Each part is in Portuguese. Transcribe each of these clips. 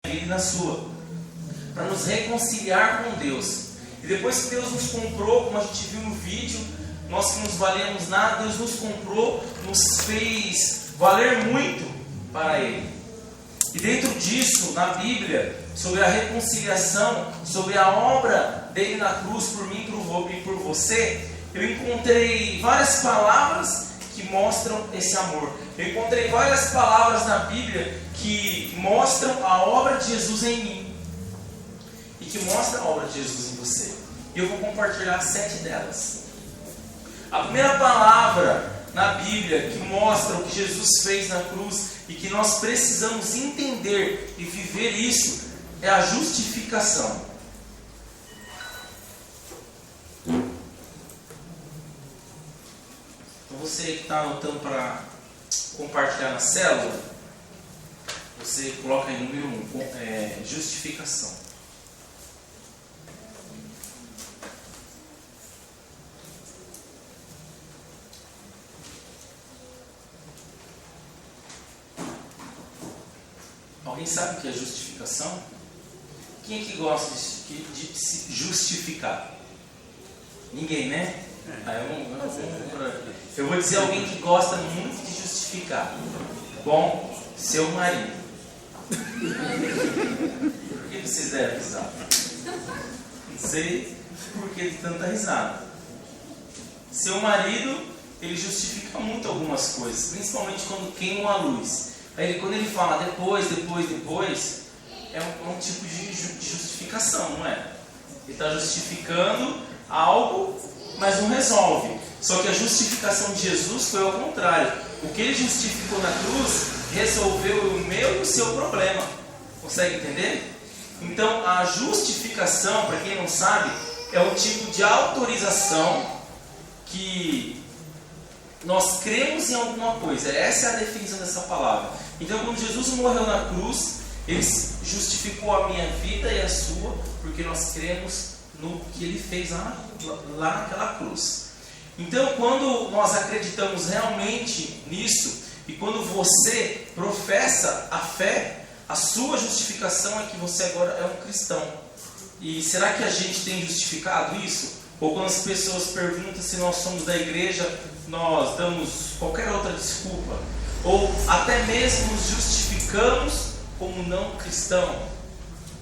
vida e na sua, para nos reconciliar com Deus. E depois que Deus nos comprou, como a gente viu no vídeo, nós que não nos valemos nada, Deus nos comprou, nos fez valer muito para Ele. E dentro disso, na Bíblia, sobre a reconciliação, sobre a obra dele na cruz por mim e por você, eu encontrei várias palavras que mostram esse amor. Eu encontrei várias palavras na Bíblia que mostram a obra de Jesus em mim e que mostram a obra de Jesus em você. E eu vou compartilhar 7 delas. A primeira palavra na Bíblia que mostra o que Jesus fez na cruz e que nós precisamos entender e viver isso é a justificação. Então você que está anotando para compartilhar na célula, você coloca aí número 1, justificação. Alguém sabe o que é justificação? Quem é que gosta de se justificar? Ninguém, né? Eu vou dizer alguém que gosta muito de justificar. Bom, seu marido. Por que vocês deram risada? Não sei por que de tanta risada. Seu marido, ele justifica muito algumas coisas, principalmente quando queima a luz. Aí quando ele fala depois, é um tipo de justificação, não é? Ele está justificando algo, mas não resolve. Só que a justificação de Jesus foi ao contrário. O que ele justificou na cruz resolveu o meu e o seu problema. Consegue entender? Então a justificação, para quem não sabe, é um tipo de autorização que nós cremos em alguma coisa. Essa é a definição dessa palavra. Então quando Jesus morreu na cruz, Ele justificou a minha vida e a sua, porque nós cremos no que Ele fez lá naquela cruz. Então quando nós acreditamos realmente nisso, e quando você professa a fé, a sua justificação é que você agora é um cristão. E será que a gente tem justificado isso? Ou quando as pessoas perguntam se nós somos da igreja, nós damos qualquer outra desculpa? Ou até mesmo nos justificamos como não cristão?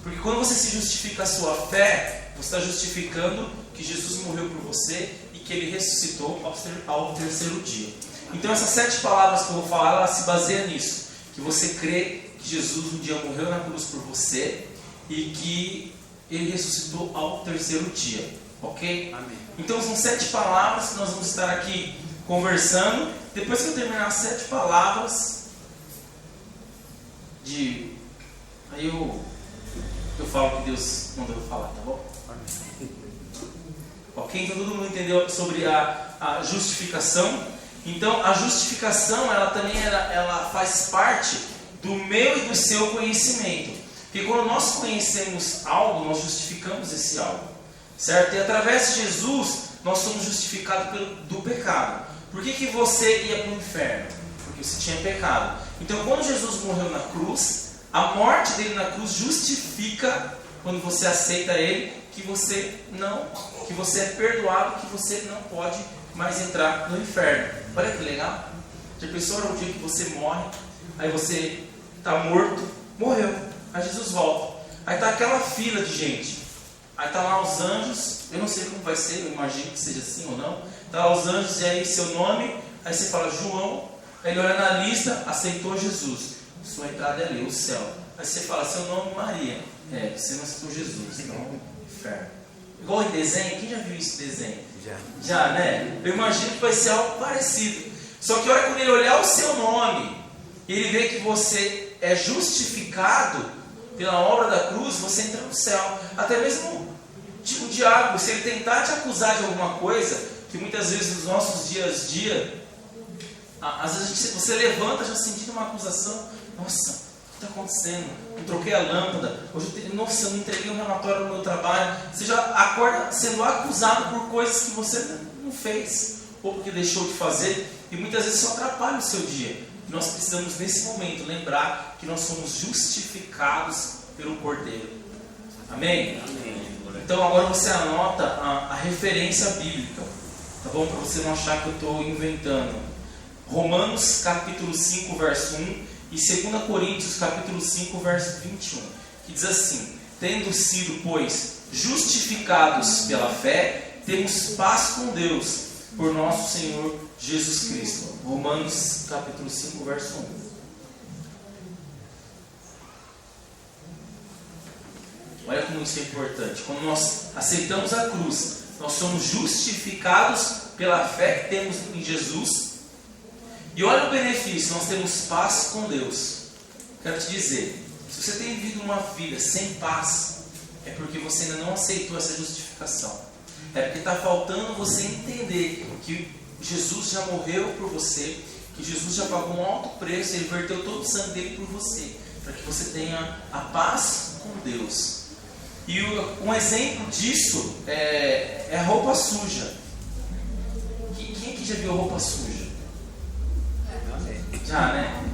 Porque quando você se justifica a sua fé, você está justificando que Jesus morreu por você e que Ele ressuscitou ao terceiro dia. Então essas 7 palavras que eu vou falar, ela se baseia nisso. Que você crê que Jesus um dia morreu na cruz por você e que Ele ressuscitou ao terceiro dia. Ok? Amém. Então são 7 palavras que nós vamos estar aqui conversando. Depois que eu terminar as 7 palavras, aí eu falo que Deus mandou eu falar, tá bom? Amém. Ok? Então todo mundo entendeu sobre a justificação. Então a justificação, ela também ela faz parte do meu e do seu conhecimento. Porque quando nós conhecemos algo, nós justificamos esse algo. Certo? E através de Jesus, nós somos justificados do pecado. Por que você ia para o inferno? Porque você tinha pecado. Então quando Jesus morreu na cruz, a morte dele na cruz justifica, quando você aceita Ele, que você é perdoado, que você não pode mais entrar no inferno. Olha que legal. Já pensou no dia que você morre, aí você está morto, morreu, aí Jesus volta. Aí está aquela fila de gente. Aí está lá os anjos, eu não sei como vai ser, eu imagino que seja assim ou não. Está lá os anjos e aí seu nome, aí você fala João, aí ele olha na lista, aceitou Jesus. Sua entrada é ali, o céu. Aí você fala seu nome Maria. Você não aceitou Jesus, então inferno. Igual em desenho, quem já viu esse desenho? Já, né? Eu imagino que vai ser algo parecido. Só que olha, quando ele olhar o seu nome, ele vê que você é justificado pela obra da cruz, você entra no céu. Até mesmo o diabo, se ele tentar te acusar de alguma coisa, que muitas vezes nos nossos dias a dia, às vezes você levanta já sentindo uma acusação. Nossa, o que está acontecendo? Eu troquei a lâmpada, hoje eu não entreguei um relatório no meu trabalho. Você já acorda sendo acusado por coisas que você não fez, ou porque deixou de fazer, e muitas vezes isso atrapalha o seu dia. Nós precisamos nesse momento lembrar que nós somos justificados pelo Cordeiro. Amém? Amém. Então agora você anota a referência bíblica, tá bom? Para você não achar que eu estou inventando. Romanos capítulo 5, verso 1 e 2 Coríntios capítulo 5, verso 21, que diz assim: tendo sido, pois, justificados pela fé, temos paz com Deus, por nosso Senhor Jesus Cristo. Romanos capítulo 5, verso 1. Olha como isso é importante. Quando nós aceitamos a cruz, nós somos justificados pela fé que temos em Jesus. E olha o benefício, nós temos paz com Deus. Quero te dizer, se você tem vivido uma vida sem paz, é porque você ainda não aceitou essa justificação. É porque está faltando você entender que Jesus já morreu por você, que Jesus já pagou um alto preço, Ele verteu todo o sangue dele por você, para que você tenha a paz com Deus. E um exemplo disso é roupa suja. Quem aqui já viu roupa suja? Já, né?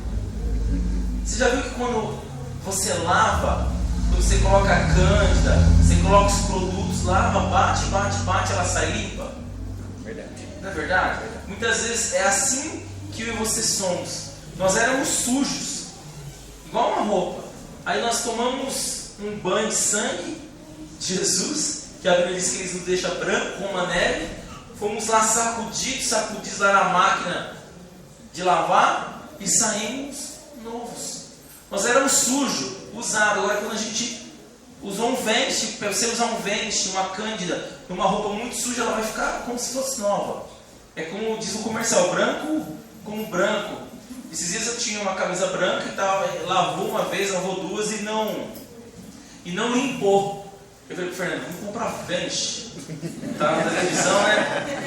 Você já viu que quando você lava, quando você coloca a cândida, você coloca os produtos, lava, bate, ela sai limpa? Verdade. Não é verdade? Muitas vezes é assim que eu e você somos. Nós éramos sujos, igual uma roupa. Aí nós tomamos um banho de sangue de Jesus, que a Bíblia diz que Ele nos deixa branco como a neve. Fomos lá sacudidos lá na máquina de lavar e saímos novos. Nós éramos sujos, usados. Agora quando a gente usou um vente, para você usar um vente, uma cândida, numa roupa muito suja, ela vai ficar como se fosse nova. É como diz o comercial, branco como branco. Esses dias eu tinha uma camisa branca e lavou uma vez, lavou duas e não limpou. Eu falei pro Fernando, vamos comprar vente. Tá na televisão, né?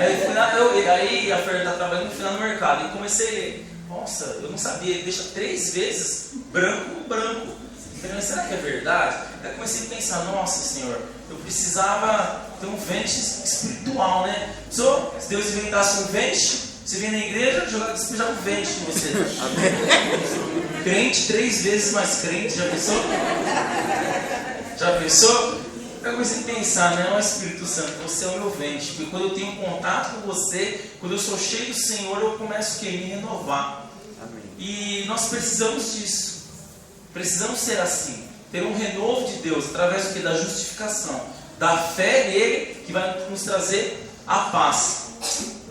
Aí a Fernanda tá trabalhando no final do mercado. E comecei a ler. Nossa, eu não sabia, ele deixa 3 vezes branco. Eu falei, mas será que é verdade? Aí comecei a pensar, nossa Senhor, eu precisava ter um vente espiritual, né? Se Deus inventasse um vente, você vinha na igreja, despejava um vente em você. Crente 3 vezes mais crente, já pensou? Já pensou? Eu comecei a pensar, né? Ó Espírito Santo, você é o meu vente. Porque quando eu tenho contato com você, quando eu sou cheio do Senhor, eu começo a me renovar. Amém. E nós precisamos disso. Precisamos ser assim. Ter um renovo de Deus, através do que? Da justificação. Da fé nele, que vai nos trazer a paz.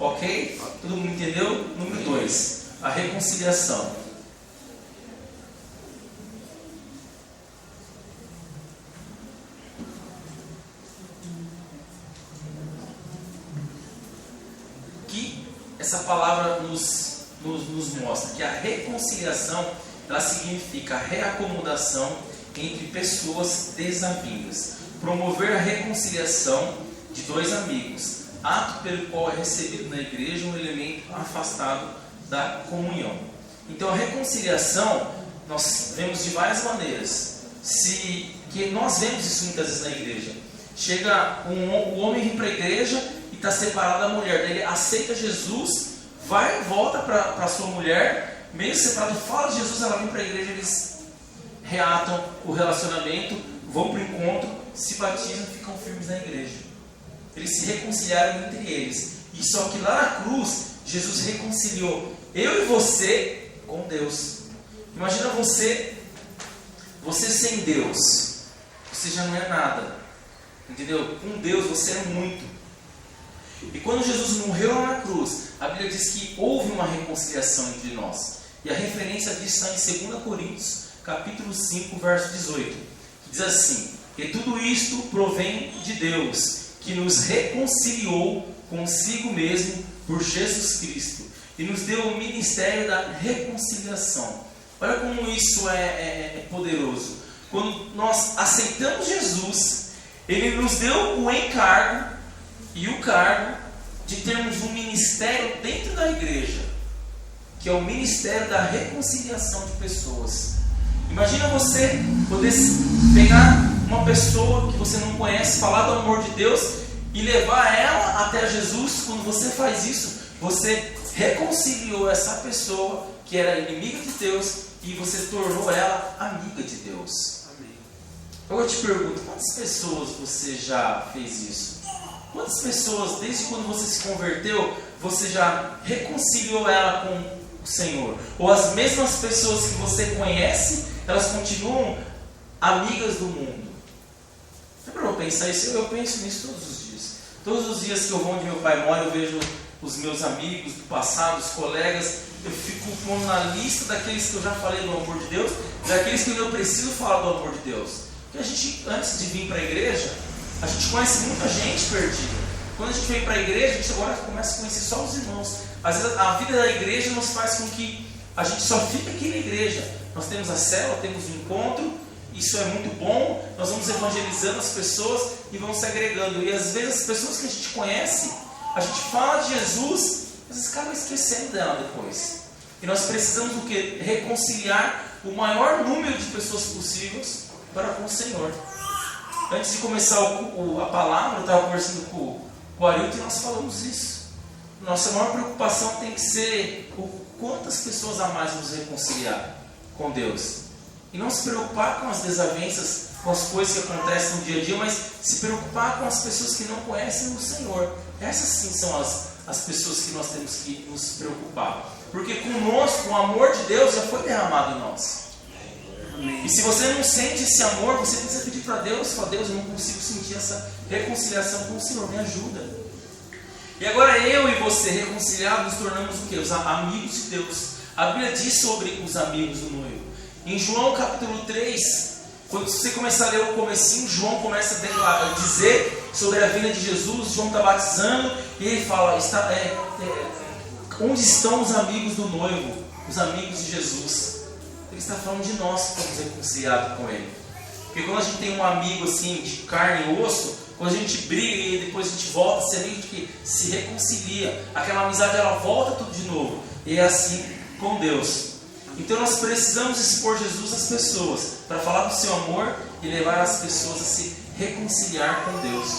Ok? Todo mundo entendeu? Número 2. A reconciliação. Essa palavra nos mostra que a reconciliação, ela significa a reacomodação entre pessoas desavindas. Promover a reconciliação de 2 amigos, ato pelo qual é recebido na igreja um elemento afastado da comunhão. Então a reconciliação nós vemos de várias maneiras. Que nós vemos isso muitas vezes na igreja. Chega o homem vem para a igreja e está separado da mulher, ele aceita Jesus, vai e volta para a sua mulher, meio separado, fala de Jesus, ela vem para a igreja, eles reatam o relacionamento, vão para o encontro, se batizam e ficam firmes na igreja. Eles se reconciliaram entre eles. E só que lá na cruz, Jesus reconciliou eu e você com Deus. Imagina você sem Deus, você já não é nada. Entendeu? Com Deus você é muito. E quando Jesus morreu lá na cruz, a Bíblia diz que houve uma reconciliação entre nós. E a referência disso está em 2 Coríntios, capítulo 5, verso 18. Que diz assim: e tudo isto provém de Deus, que nos reconciliou consigo mesmo por Jesus Cristo, e nos deu o ministério da reconciliação. Olha como isso é poderoso. Quando nós aceitamos Jesus, Ele nos deu o encargo e o cargo de termos um ministério dentro da igreja, que é o ministério da reconciliação de pessoas. Imagina você poder pegar uma pessoa que você não conhece, falar do amor de Deus e levar ela até Jesus. Quando você faz isso, você reconciliou essa pessoa que era inimiga de Deus e você tornou ela amiga de Deus. Amém. Eu te pergunto, quantas pessoas você já fez isso? Quantas pessoas, desde quando você se converteu, você já reconciliou ela com o Senhor? Ou as mesmas pessoas que você conhece, elas continuam amigas do mundo? É para eu pensar isso? Eu penso nisso todos os dias. Todos os dias que eu vou onde meu pai mora, eu vejo os meus amigos do passado, os colegas, eu fico pondo na lista daqueles que eu já falei do amor de Deus, daqueles que eu preciso falar do amor de Deus. Porque a gente, antes de vir para a igreja, a gente conhece muita gente perdida. Quando a gente vem para a igreja, a gente agora começa a conhecer só os irmãos. Às vezes a vida da igreja nos faz com que a gente só fique aqui na igreja. Nós temos a célula, temos o encontro, isso é muito bom, nós vamos evangelizando as pessoas e vamos se agregando. E às vezes as pessoas que a gente conhece, a gente fala de Jesus, mas eles acabam esquecendo dela depois. E nós precisamos do quê? Reconciliar o maior número de pessoas possíveis para com o Senhor. Antes de começar a palavra, eu estava conversando com o Arilton e nós falamos isso. Nossa maior preocupação tem que ser quantas pessoas a mais vamos reconciliar com Deus. E não se preocupar com as desavenças, com as coisas que acontecem no dia a dia, mas se preocupar com as pessoas que não conhecem o Senhor. Essas sim são as pessoas que nós temos que nos preocupar. Porque conosco o amor de Deus já foi derramado em nós. E se você não sente esse amor, você precisa pedir para Deus, falar: Deus, eu não consigo sentir essa reconciliação com o Senhor, me ajuda. E agora eu e você reconciliados nos tornamos o quê? Os amigos de Deus. A Bíblia diz sobre os amigos do noivo. Em João capítulo 3, quando você começar a ler o comecinho, João começa a dizer sobre a vinda de Jesus. João está batizando e ele fala: onde estão os amigos do noivo? Os amigos de Jesus. Ele está falando de nós que estamos reconciliados com Ele. Porque quando a gente tem um amigo assim, de carne e osso, quando a gente briga e depois a gente volta a ser amigo, que se reconcilia, aquela amizade ela volta tudo de novo. E é assim com Deus. Então nós precisamos expor Jesus às pessoas, para falar do seu amor e levar as pessoas a se reconciliar com Deus.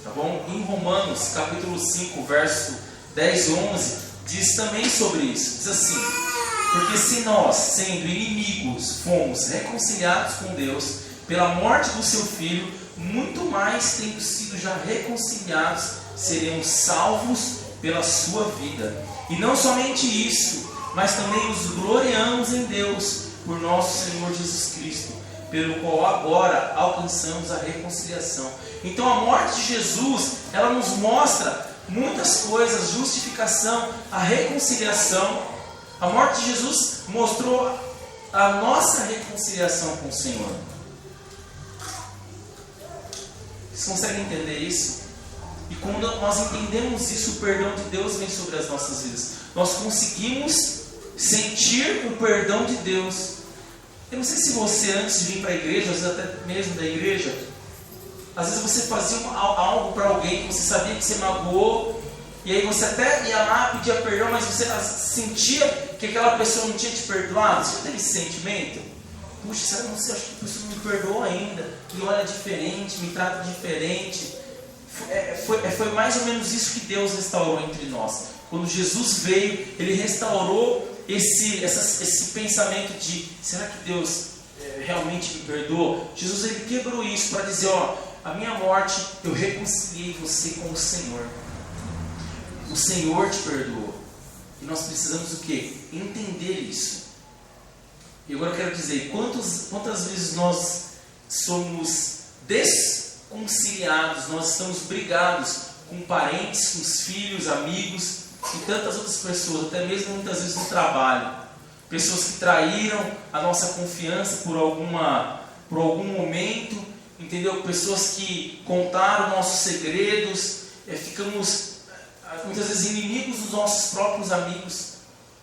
Tá bom? Em Romanos capítulo 5, verso 10 e 11, diz também sobre isso. Diz assim: porque se nós, sendo inimigos, fomos reconciliados com Deus pela morte do seu Filho, muito mais, tendo sido já reconciliados, seremos salvos pela sua vida. E não somente isso, mas também nos gloriamos em Deus por nosso Senhor Jesus Cristo, pelo qual agora alcançamos a reconciliação. Então a morte de Jesus, ela nos mostra muitas coisas: justificação, a reconciliação. A morte de Jesus mostrou a nossa reconciliação com o Senhor. Vocês conseguem entender isso? E quando nós entendemos isso, o perdão de Deus vem sobre as nossas vidas. Nós conseguimos sentir o perdão de Deus. Eu não sei se você, antes de vir para a igreja, às vezes até mesmo da igreja, às vezes você fazia algo para alguém que você sabia que você magoou, e aí você até ia lá, pedia perdão, mas você sentia que aquela pessoa não tinha te perdoado. Você já teve esse sentimento? Puxa, será que você acha que a pessoa não me perdoou ainda? Me olha diferente, me trata diferente. Foi mais ou menos isso que Deus restaurou entre nós. Quando Jesus veio, Ele restaurou esse pensamento de: será que Deus realmente me perdoou? Jesus, Ele quebrou isso para dizer: a minha morte, eu reconciliei você com o Senhor. O Senhor te perdoou. E nós precisamos o quê? Entender isso. E agora eu quero dizer: quantas vezes nós somos desconciliados, nós estamos brigados com parentes, com os filhos, amigos e tantas outras pessoas, até mesmo muitas vezes no trabalho. Pessoas que traíram a nossa confiança por algum momento, entendeu? Pessoas que contaram nossos segredos, ficamos muitas vezes inimigos dos nossos próprios amigos,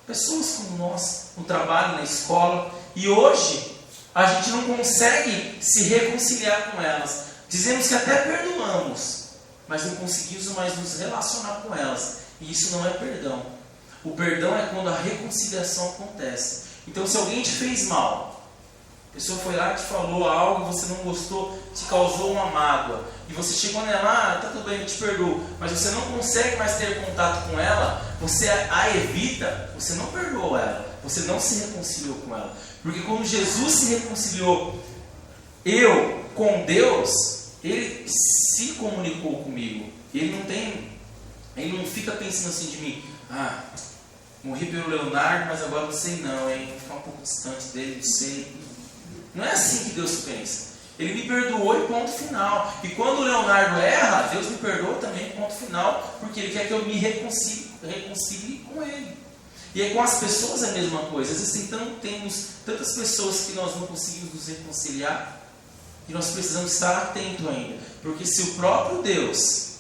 pessoas como nós, no trabalho, na escola, e hoje a gente não consegue se reconciliar com elas. Dizemos que até perdoamos, mas não conseguimos mais nos relacionar com elas, e isso não é perdão. O perdão é quando a reconciliação acontece. Então, se alguém te fez mal, a pessoa foi lá e te falou algo, você não gostou, te causou uma mágoa, e você chegou nela: tá tudo bem, eu te perdoo, mas você não consegue mais ter contato com ela, você a evita, você não perdoou ela, você não se reconciliou com ela. Porque quando Jesus se reconciliou eu com Deus, ele se comunicou comigo. Ele não fica pensando assim de mim, morri pelo Leonardo, mas agora não sei não, hein? Vou ficar um pouco distante dele, não sei. Não é assim que Deus pensa. Ele me perdoou e ponto final. E quando o Leonardo erra, Deus me perdoa também, ponto final, porque Ele quer que eu me reconcilie com Ele. E aí com as pessoas é a mesma coisa. Às vezes temos tantas pessoas que nós não conseguimos nos reconciliar, e nós precisamos estar atentos ainda. Porque se o próprio Deus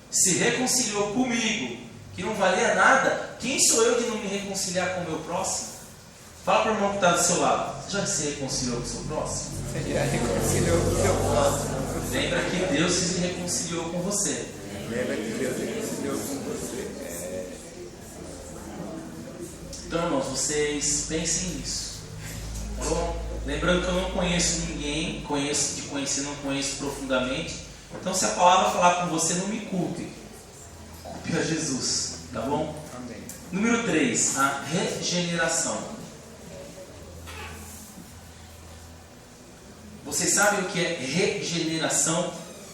se reconciliou comigo, que não valia nada, quem sou eu de não me reconciliar com o meu próximo? Fala para o irmão que está do seu lado. Você já se reconciliou com o seu próximo? Você já reconciliou com o seu próximo. Lembra que Deus se reconciliou com você. Lembra que Deus se reconciliou com você. Então, irmãos, vocês pensem nisso. Tá bom? Lembrando que eu não conheço ninguém, não conheço profundamente. Então, se a palavra falar com você, não me culpe. Culpe a Jesus. Tá bom? Amém. Número 3, a regeneração. Vocês sabem o que é regeneração?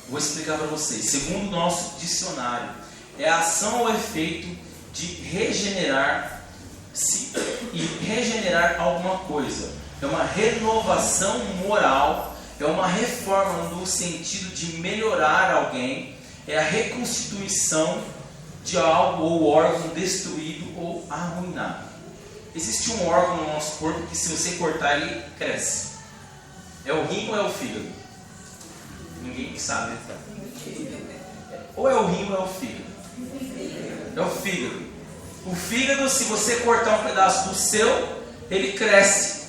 Vou explicar para vocês. Segundo o nosso dicionário, é a ação ou efeito de regenerar-se e regenerar alguma coisa. É uma renovação moral, é uma reforma no sentido de melhorar alguém, é a reconstituição de algo ou órgão destruído ou arruinado. Existe um órgão no nosso corpo que, se você cortar, ele cresce. É o rim ou é o fígado? Ninguém sabe. Ou é o rim ou é o fígado? É o fígado. O fígado, se você cortar um pedaço do seu, ele cresce,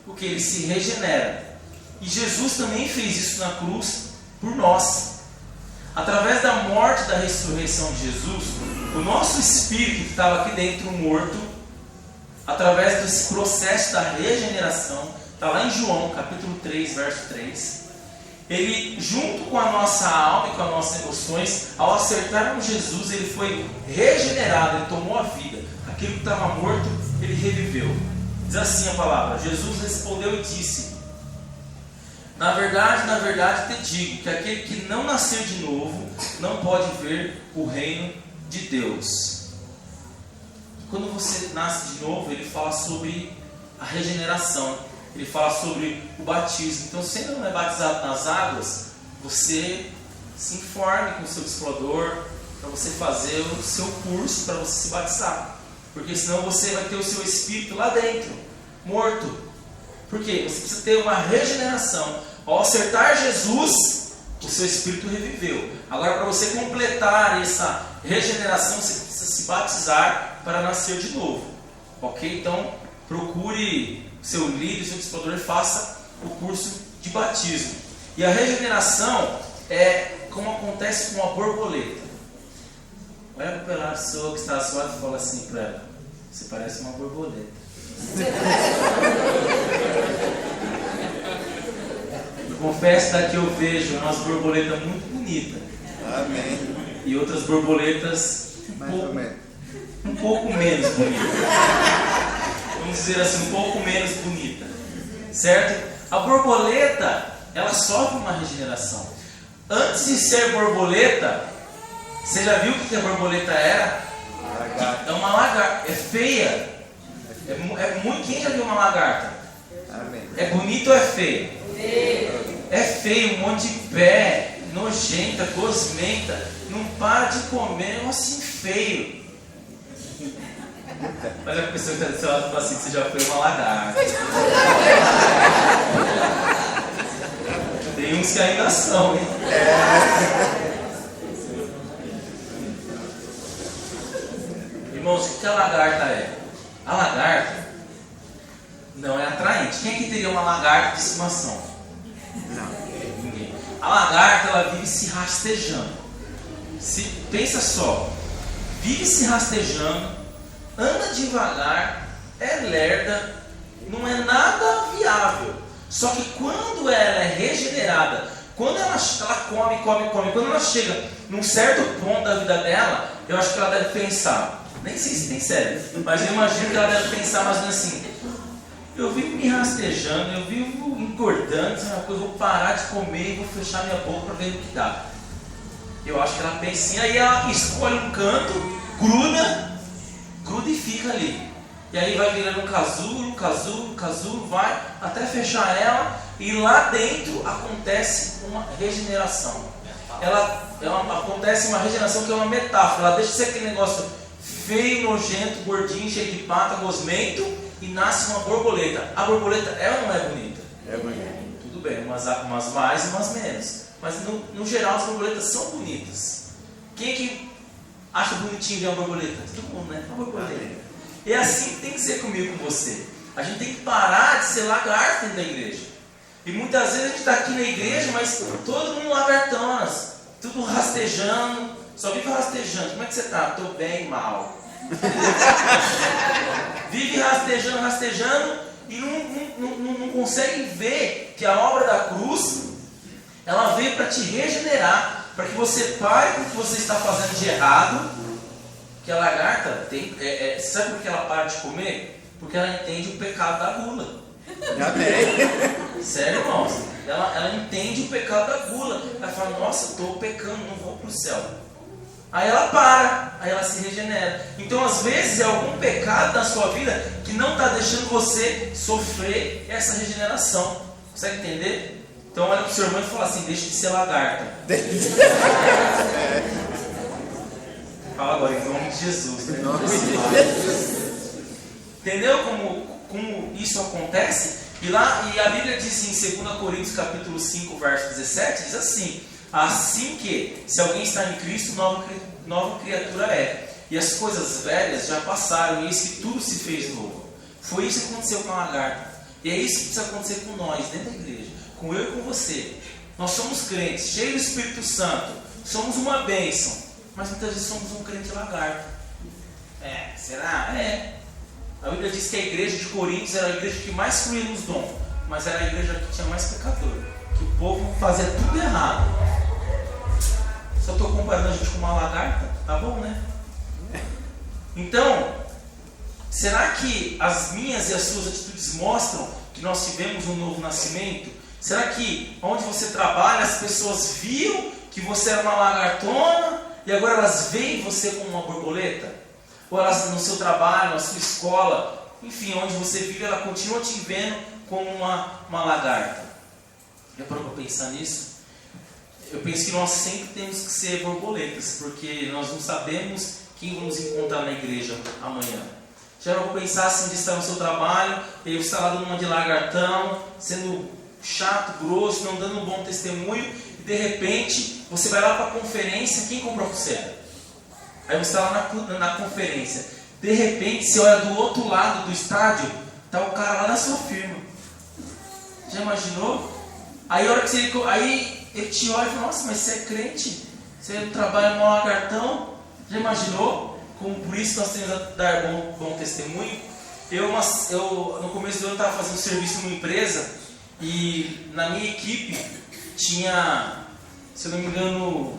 porque ele se regenera. E Jesus também fez isso na cruz por nós. Através da morte e da ressurreição de Jesus, o nosso espírito que estava aqui dentro morto, através desse processo da regeneração, está lá em João, capítulo 3, verso 3. Ele, junto com a nossa alma e com as nossas emoções, ao acertar com Jesus, ele foi regenerado, ele tomou a vida. Aquilo que estava morto, ele reviveu. Diz assim a palavra: Jesus respondeu e disse: na verdade te digo que aquele que não nasceu de novo não pode ver o reino de Deus. Quando você nasce de novo, ele fala sobre a regeneração. Ele fala sobre o batismo. Então, se ainda não é batizado nas águas, você se informe com o seu discipulador para você fazer o seu curso para você se batizar. Porque senão você vai ter o seu espírito lá dentro, morto. Por quê? Você precisa ter uma regeneração. Ao acertar Jesus, o seu espírito reviveu. Agora, para você completar essa regeneração, você precisa se batizar para nascer de novo. Ok? Então, procure seu líder, seu discipulador, e faça o curso de batismo. E a regeneração é como acontece com a borboleta. Olha para a pessoa que está à sua lado e fala assim para ela: você parece uma borboleta. Eu confesso que eu vejo umas borboletas muito bonitas. Amém. E outras borboletas um pouco menos bonitas. Vamos dizer assim, um pouco menos bonita, certo? A borboleta, ela sofre uma regeneração. Antes de ser borboleta, você já viu o que a borboleta era? É uma lagarta, é feia. Quem já viu uma lagarta? Amém. É bonito ou é feio? É feio, um monte de pé, nojenta, gosmenta, não para de comer, é assim feio. Mas a pessoa que está do seu lado fala assim: você já foi uma lagarta. Tem uns que ainda são, hein? Irmãos, o que a lagarta é? A lagarta não é atraente. Quem aqui teria uma lagarta de estimação? Não. Ninguém. A lagarta, ela vive se rastejando. Pensa só, vive se rastejando, anda devagar, é lerda, não é nada viável. Só que quando ela é regenerada, quando ela come, quando ela chega num certo ponto da vida dela, eu acho que ela deve pensar, nem sei se tem sério, mas eu imagino que ela deve pensar mais ou menos assim: eu vivo me rastejando, eu vivo engordando, sabe uma coisa, eu vou parar de comer e vou fechar minha boca para ver o que dá. Eu acho que ela pensa assim, aí ela escolhe um canto, gruda e fica ali. E aí vai virando um casulo, vai até fechar ela, e lá dentro acontece uma regeneração. Acontece uma regeneração que é uma metáfora. Ela deixa de ser aquele negócio feio, nojento, gordinho, cheio de pata, gosmento, e nasce uma borboleta. A borboleta, ela não é bonita? É bonito. Tudo bem, umas mais e umas menos. Mas no geral as borboletas são bonitas. Quem é que acha bonitinho ver uma borboleta? Todo mundo, né? Uma borboleta. E é assim que tem que ser comigo e com você. A gente tem que parar de ser lagarto dentro da igreja. E muitas vezes a gente está aqui na igreja, mas todo mundo lagartonas, tudo rastejando, só vive rastejando. Como é que você está? Estou bem, mal. Vive rastejando e não consegue ver que a obra da cruz, ela veio para te regenerar, para que você pare com o que você está fazendo de errado. Que a lagarta, sabe por que ela para de comer? Porque ela entende o pecado da gula. Amém. Sério, irmãos? Ela entende o pecado da gula. Ela fala, nossa, estou pecando, não vou para o céu. Aí ela para, aí ela se regenera. Então, às vezes, é algum pecado da sua vida que não está deixando você sofrer essa regeneração. Consegue entender? Então, olha para o seu irmão e fala assim, deixa de ser lagarta. Fala agora, em nome de Jesus. Né? Entendeu como isso acontece? E a Bíblia diz em 2 Coríntios capítulo 5, verso 17, diz assim, assim que, se alguém está em Cristo, nova criatura é. E as coisas velhas já passaram, e eis que tudo se fez novo. Foi isso que aconteceu com a lagarta. E é isso que precisa acontecer com nós, dentro da igreja. Com eu e com você. Nós somos crentes, cheios do Espírito Santo. Somos uma bênção. Mas muitas vezes somos um crente lagarto. Será? A Bíblia diz que a igreja de Coríntios era a igreja que mais fluía nos dons, mas era a igreja que tinha mais pecador, que o povo fazia tudo errado. Só estou comparando a gente com uma lagarta? Tá bom, né? Então, será que as minhas e as suas atitudes mostram que nós tivemos um novo nascimento? Será que onde você trabalha as pessoas viram que você era uma lagartona e agora elas veem você como uma borboleta? Ou elas no seu trabalho, na sua escola, enfim, onde você vive, ela continua te vendo como uma lagarta? Já parou para pensar nisso? Eu penso que nós sempre temos que ser borboletas, porque nós não sabemos quem vamos encontrar na igreja amanhã. Já parou para pensar assim, de estar no seu trabalho, e você está lá dando uma de lagartão, sendo chato, grosso, não dando um bom testemunho, e de repente você vai lá para a conferência, quem comprou você? Aí você está lá na conferência, de repente você olha do outro lado do estádio, está o cara lá na sua firma. Já imaginou? Aí a hora que ele te olha e fala, nossa, mas você é crente? Você trabalha no lagartão? Já imaginou? Como por isso nós temos a dar bom testemunho? Eu no começo do ano estava fazendo serviço numa empresa, e na minha equipe tinha, se eu não me engano,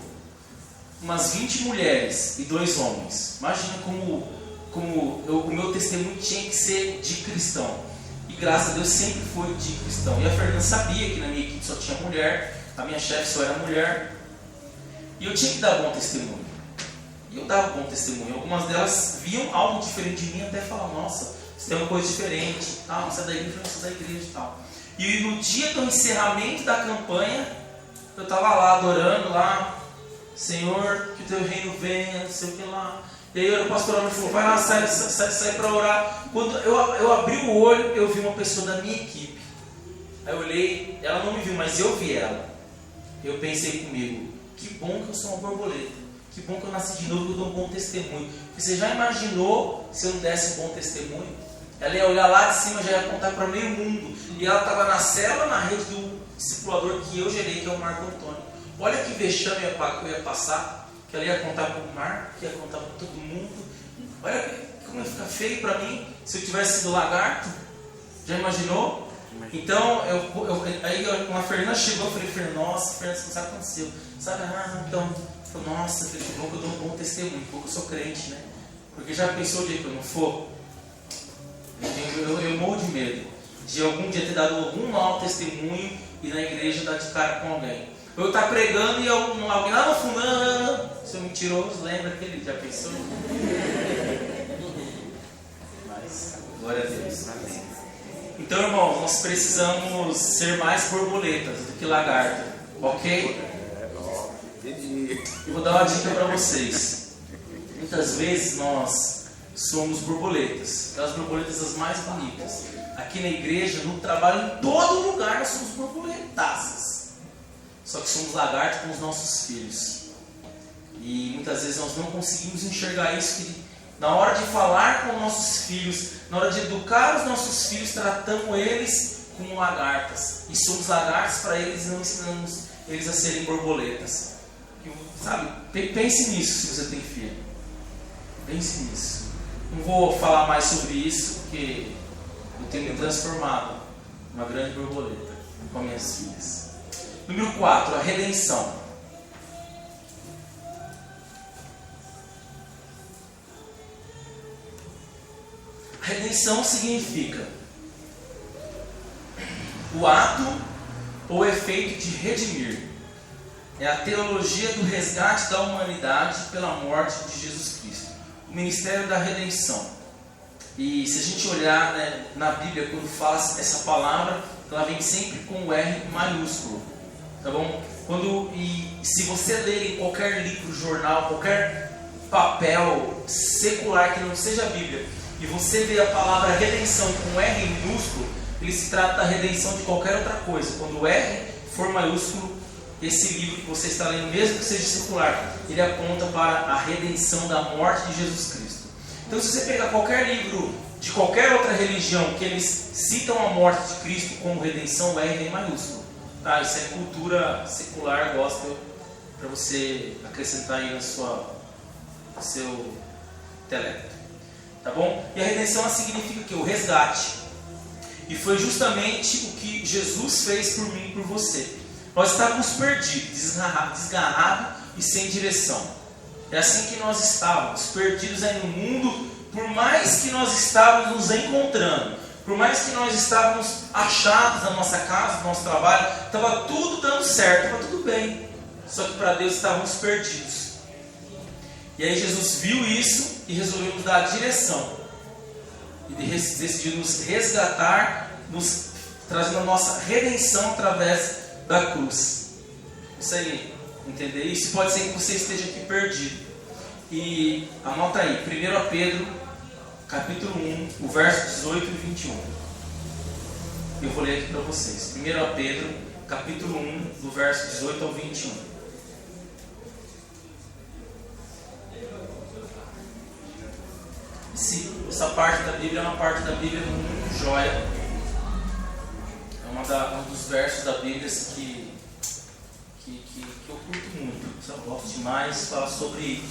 umas 20 mulheres e 2 homens. Imagina como o meu testemunho tinha que ser de cristão. E graças a Deus sempre foi de cristão. E a Fernanda sabia que na minha equipe só tinha mulher, a minha chefe só era mulher. E eu tinha que dar bom testemunho. E eu dava bom testemunho. Algumas delas viam algo diferente de mim, até falavam, nossa, você tem uma coisa diferente. Você é da igreja, você é da igreja e tal. E no dia do encerramento da campanha, eu estava lá adorando lá, Senhor, que o teu reino venha, não sei o que lá. E aí o pastor me falou, vai lá, sai para orar. Quando eu abri o olho, eu vi uma pessoa da minha equipe. Aí eu olhei, ela não me viu, mas eu vi ela. Eu pensei comigo, que bom que eu sou uma borboleta. Que bom que eu nasci de novo, que eu dou um bom testemunho. Você já imaginou se eu não desse um bom testemunho? Ela ia olhar lá de cima, já ia apontar para meio mundo. E ela estava na célula, na rede do discipulador que eu gerei, que é o Marco Antônio. Olha que vexame eu ia passar, que ela ia contar para o Marco, que ia contar para todo mundo. Olha como ia ficar feio para mim se eu tivesse sido lagarto. Já imaginou? Então, aí quando a Fernanda chegou, eu falei, nossa, Fernanda, você não sabe o que aconteceu. Sabe, então, nossa, que bom que eu dou um bom testemunho, porque eu sou crente, né? Porque já pensou o dia que eu não for? Eu morro de medo. de algum dia ter dado algum mau testemunho e na igreja dar de cara com alguém. Eu estar pregando e alguém lá no fundo, seu mentiroso, lembra aquele, já pensou? Mas, glória a Deus. Então, irmãos, nós precisamos ser mais borboletas do que lagarto, ok? E vou dar uma dica para vocês. Muitas vezes nós somos borboletas, aquelas borboletas as mais bonitas. Aqui na igreja, no trabalho, em todo lugar nós somos borboletaças. Só que somos lagartos com os nossos filhos. E muitas vezes nós não conseguimos enxergar isso, que na hora de falar com nossos filhos, na hora de educar os nossos filhos, tratamos eles como lagartas. E somos lagartos para eles e não ensinamos eles a serem borboletas. Sabe? Pense nisso se você tem filho. Pense nisso. Não vou falar mais sobre isso, porque eu tenho me transformado numa grande borboleta com minhas filhas. Número 4, a redenção. A redenção significa o ato ou efeito de redimir. É a teologia do resgate da humanidade pela morte de Jesus Cristo. O ministério da redenção. E se a gente olhar, né, na Bíblia, quando fala essa palavra, ela vem sempre com o R maiúsculo. Tá bom? Se você ler em qualquer livro, jornal, qualquer papel secular que não seja a Bíblia, e você vê a palavra redenção com R minúsculo, ele se trata da redenção de qualquer outra coisa. Quando o R for maiúsculo, esse livro que você está lendo, mesmo que seja secular, ele aponta para a redenção da morte de Jesus Cristo. Então, se você pegar qualquer livro de qualquer outra religião que eles citam a morte de Cristo como redenção, o R é maiúsculo. Tá? Isso é cultura secular, gospel, para você acrescentar aí no seu intelecto. Tá bom? E a redenção significa que o resgate. E foi justamente o que Jesus fez por mim e por você. Nós estávamos perdidos, desgarrados e sem direção. É assim que nós estávamos, perdidos aí no mundo, por mais que nós estávamos nos encontrando, por mais que nós estávamos achados na nossa casa, no nosso trabalho, estava tudo dando certo, estava tudo bem. Só que para Deus estávamos perdidos. E aí Jesus viu isso e resolveu nos dar a direção. E decidiu nos resgatar, trazendo a nossa redenção através da cruz. Consegue entender isso? Pode ser que você esteja aqui perdido. E anota aí, 1 Pedro, capítulo 1, o verso 18 e 21. Eu vou ler aqui para vocês. 1 Pedro, capítulo 1, do verso 18 ao 21. Essa parte da Bíblia é uma parte da Bíblia muito joia. É um dos versos da Bíblia que eu curto muito. Eu gosto demais. Fala sobre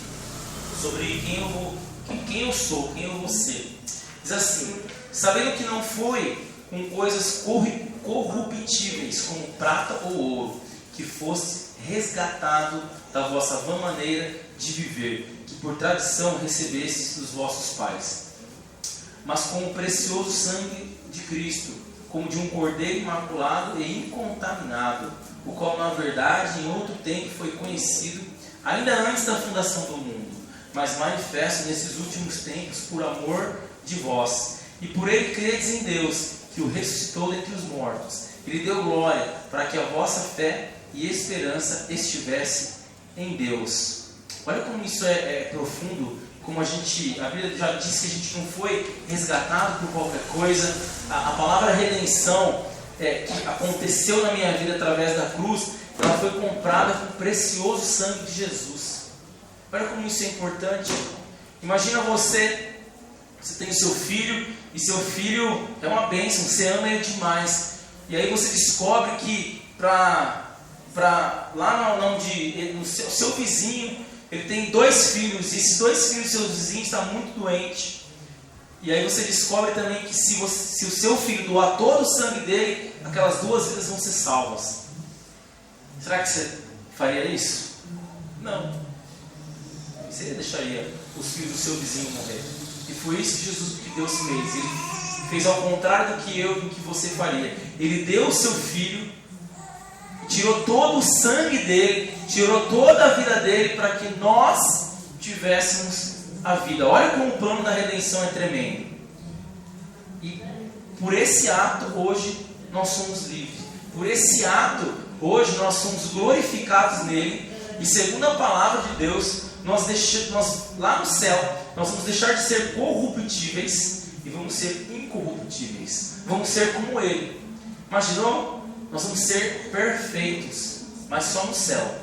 quem eu sou, quem eu vou ser. Diz assim: sabendo que não foi com coisas corruptíveis, como prata ou ouro, que fosse resgatado da vossa vã maneira de viver, que por tradição recebestes dos vossos pais, mas com o precioso sangue de Cristo, como de um cordeiro imaculado e incontaminado, o qual na verdade em outro tempo foi conhecido, ainda antes da fundação do mundo, mas manifesto nesses últimos tempos por amor de vós, e por ele credes em Deus, que o ressuscitou dentre os mortos, e lhe deu glória, para que a vossa fé e esperança estivesse em Deus. Olha como isso é profundo, como a Bíblia já disse que a gente não foi resgatado por qualquer coisa. A palavra redenção, que aconteceu na minha vida através da cruz, ela foi comprada com o precioso sangue de Jesus. Olha como isso é importante. Imagina você tem o seu filho, e seu filho é uma bênção, você ama ele demais. E aí você descobre que no seu vizinho, ele tem 2 filhos, e esses 2 filhos, seus vizinhos, estão muito doentes. E aí você descobre também que se o seu filho doar todo o sangue dele, aquelas 2 vidas vão ser salvas. Será que você faria isso? Não. Você deixaria os filhos do seu vizinho morrer. E foi isso que Deus fez. Ele fez ao contrário do que eu e do que você faria. Ele deu o seu filho, tirou todo o sangue dele, tirou toda a vida dele para que nós tivéssemos a vida. Olha como o plano da redenção é tremendo. E por esse ato hoje nós somos livres. Por esse ato hoje nós somos glorificados nele. E segundo a palavra de Deus, nós lá no céu nós vamos deixar de ser corruptíveis e vamos ser incorruptíveis. Vamos ser como ele. Imaginou? Nós vamos ser perfeitos, mas só no céu.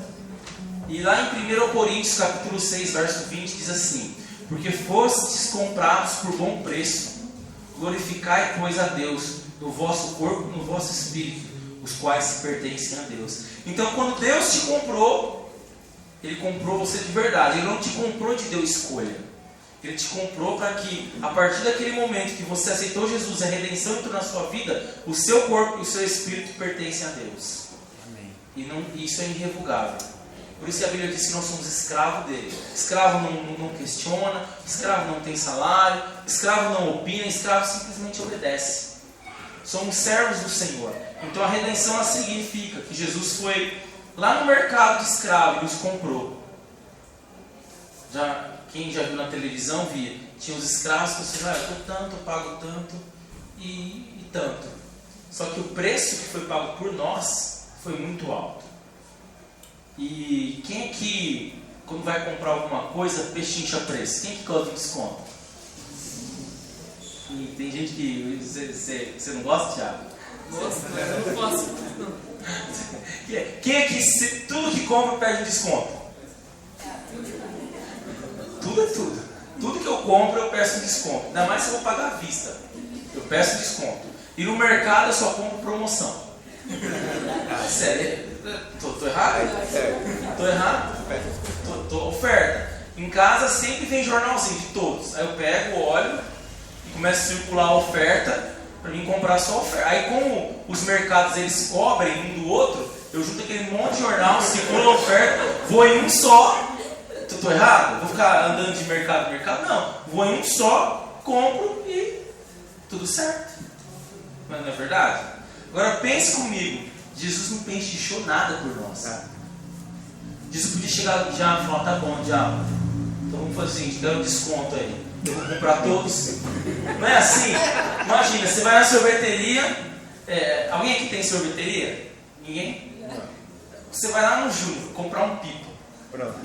E lá em 1 Coríntios capítulo 6, verso 20 diz assim: porque fostes comprados por bom preço, glorificai pois a Deus no vosso corpo e no vosso espírito, os quais se pertencem a Deus. Então quando Deus te comprou, Ele comprou você de verdade. Ele não te comprou de deu escolha. Ele te comprou para que, a partir daquele momento que você aceitou Jesus, a redenção entrou na sua vida, o seu corpo e o seu espírito pertencem a Deus. Amém. E isso é irrevogável. Por isso que a Bíblia diz que nós somos escravos dele. Escravo não questiona, escravo não tem salário, escravo não opina, escravo simplesmente obedece. Somos servos do Senhor. Então a redenção ela significa que Jesus foi lá no mercado de escravo e nos comprou. Quem já viu na televisão via, tinha os escravos que você eu dou tanto, eu pago tanto e tanto. Só que o preço que foi pago por nós foi muito alto. E quem é que, quando vai comprar alguma coisa, pechincha preço? Quem é que gosta de desconto? E tem gente que você não gosta, Thiago? Nossa, eu não posso. Quem é que tudo que compra pede um desconto? Tudo é tudo. Tudo que eu compro eu peço um desconto. Ainda mais se eu vou pagar à vista. Eu peço desconto. E no mercado eu só compro promoção. Sério? Tô errado? Tô errado? Tô oferta. Em casa sempre vem jornalzinho de todos. Aí eu pego, olho e começo a circular a oferta para mim comprar só a oferta. Aí como os mercados eles cobrem um do outro, eu junto aquele monte de jornal, circulo a oferta, vou em um só. Tô errado? Vou ficar andando de mercado em mercado? Não. Vou em um só, compro e tudo certo. Mas não é verdade? Agora pense comigo. Jesus não pechinchou nada por nós. Jesus podia chegar no diabo e falar: tá bom, diabo, então vamos fazer o seguinte, dá um desconto aí. Eu vou comprar todos. Não é assim? Imagina, você vai na sorveteria. Alguém aqui tem sorveteria? Ninguém? Você vai lá no Júnior comprar um pipa. Pronto.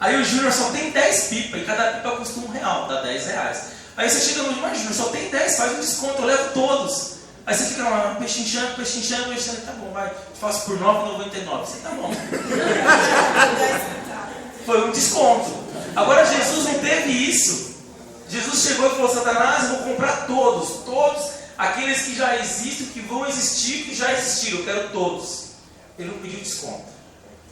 Aí o Júnior só tem 10 pipas e cada pipa custa R$1, dá R$10. Aí você chega no Júnior, só tem 10, faz um desconto, eu levo todos. Aí você fica lá, pechinchando, tá bom, vai, faço por R$9,99. Você tá bom. Foi um desconto. Agora Jesus não teve isso. Jesus chegou e falou: Satanás, eu vou comprar todos, aqueles que já existem, que vão existir, que já existiram, eu quero todos. Ele não pediu desconto.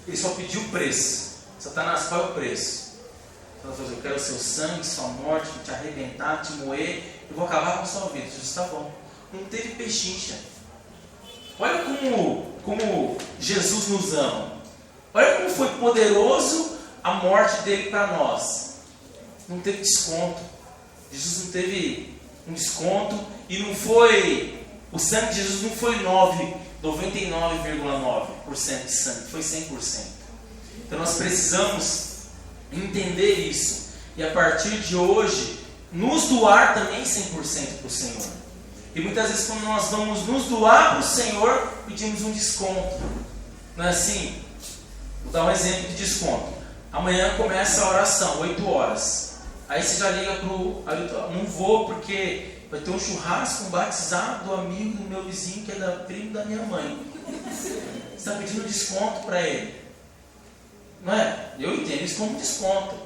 Ele só pediu o preço. Satanás, qual é o preço? Eu quero o seu sangue, sua morte, te arrebentar, te moer, eu vou acabar com a sua vida. Jesus, tá bom. Não teve pechincha. Olha como Jesus nos ama. Olha como foi poderoso a morte dele para nós. Não teve desconto. Jesus não teve um desconto e não foi. O sangue de Jesus não foi 99,9% de sangue, foi 100%. Então nós precisamos entender isso e a partir de hoje nos doar também 100% para o Senhor. E muitas vezes quando nós vamos nos doar para o Senhor, pedimos um desconto. Não é assim? Vou dar um exemplo de desconto. Amanhã começa a oração, 8 horas. Aí você já liga para o... Não vou porque vai ter um churrasco, um batizado do amigo do meu vizinho que é primo da minha mãe. Você está pedindo desconto para ele. Não é? Eu entendo isso como desconto.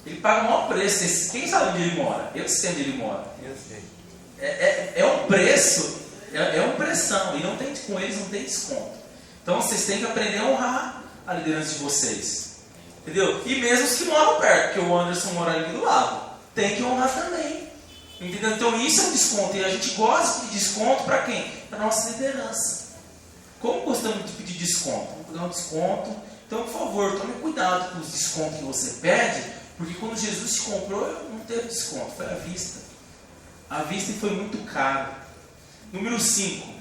Ele paga o maior preço. Quem sabe onde ele mora? Eu sei onde ele mora. Eu sei. É um preço, é uma pressão. E não tem, com eles não tem desconto. Então vocês têm que aprender a honrar a liderança de vocês. Entendeu? E mesmo os que moram perto, porque o Anderson mora ali do lado, tem que honrar também. Entendeu? Então isso é um desconto. E a gente gosta de desconto para quem? Para a nossa liderança. Como gostamos de pedir desconto? Vamos pegar um desconto. Então, por favor, tome cuidado com os descontos que você pede, porque quando Jesus te comprou, não teve desconto, foi à vista. à vista e foi muito caro. Número 5.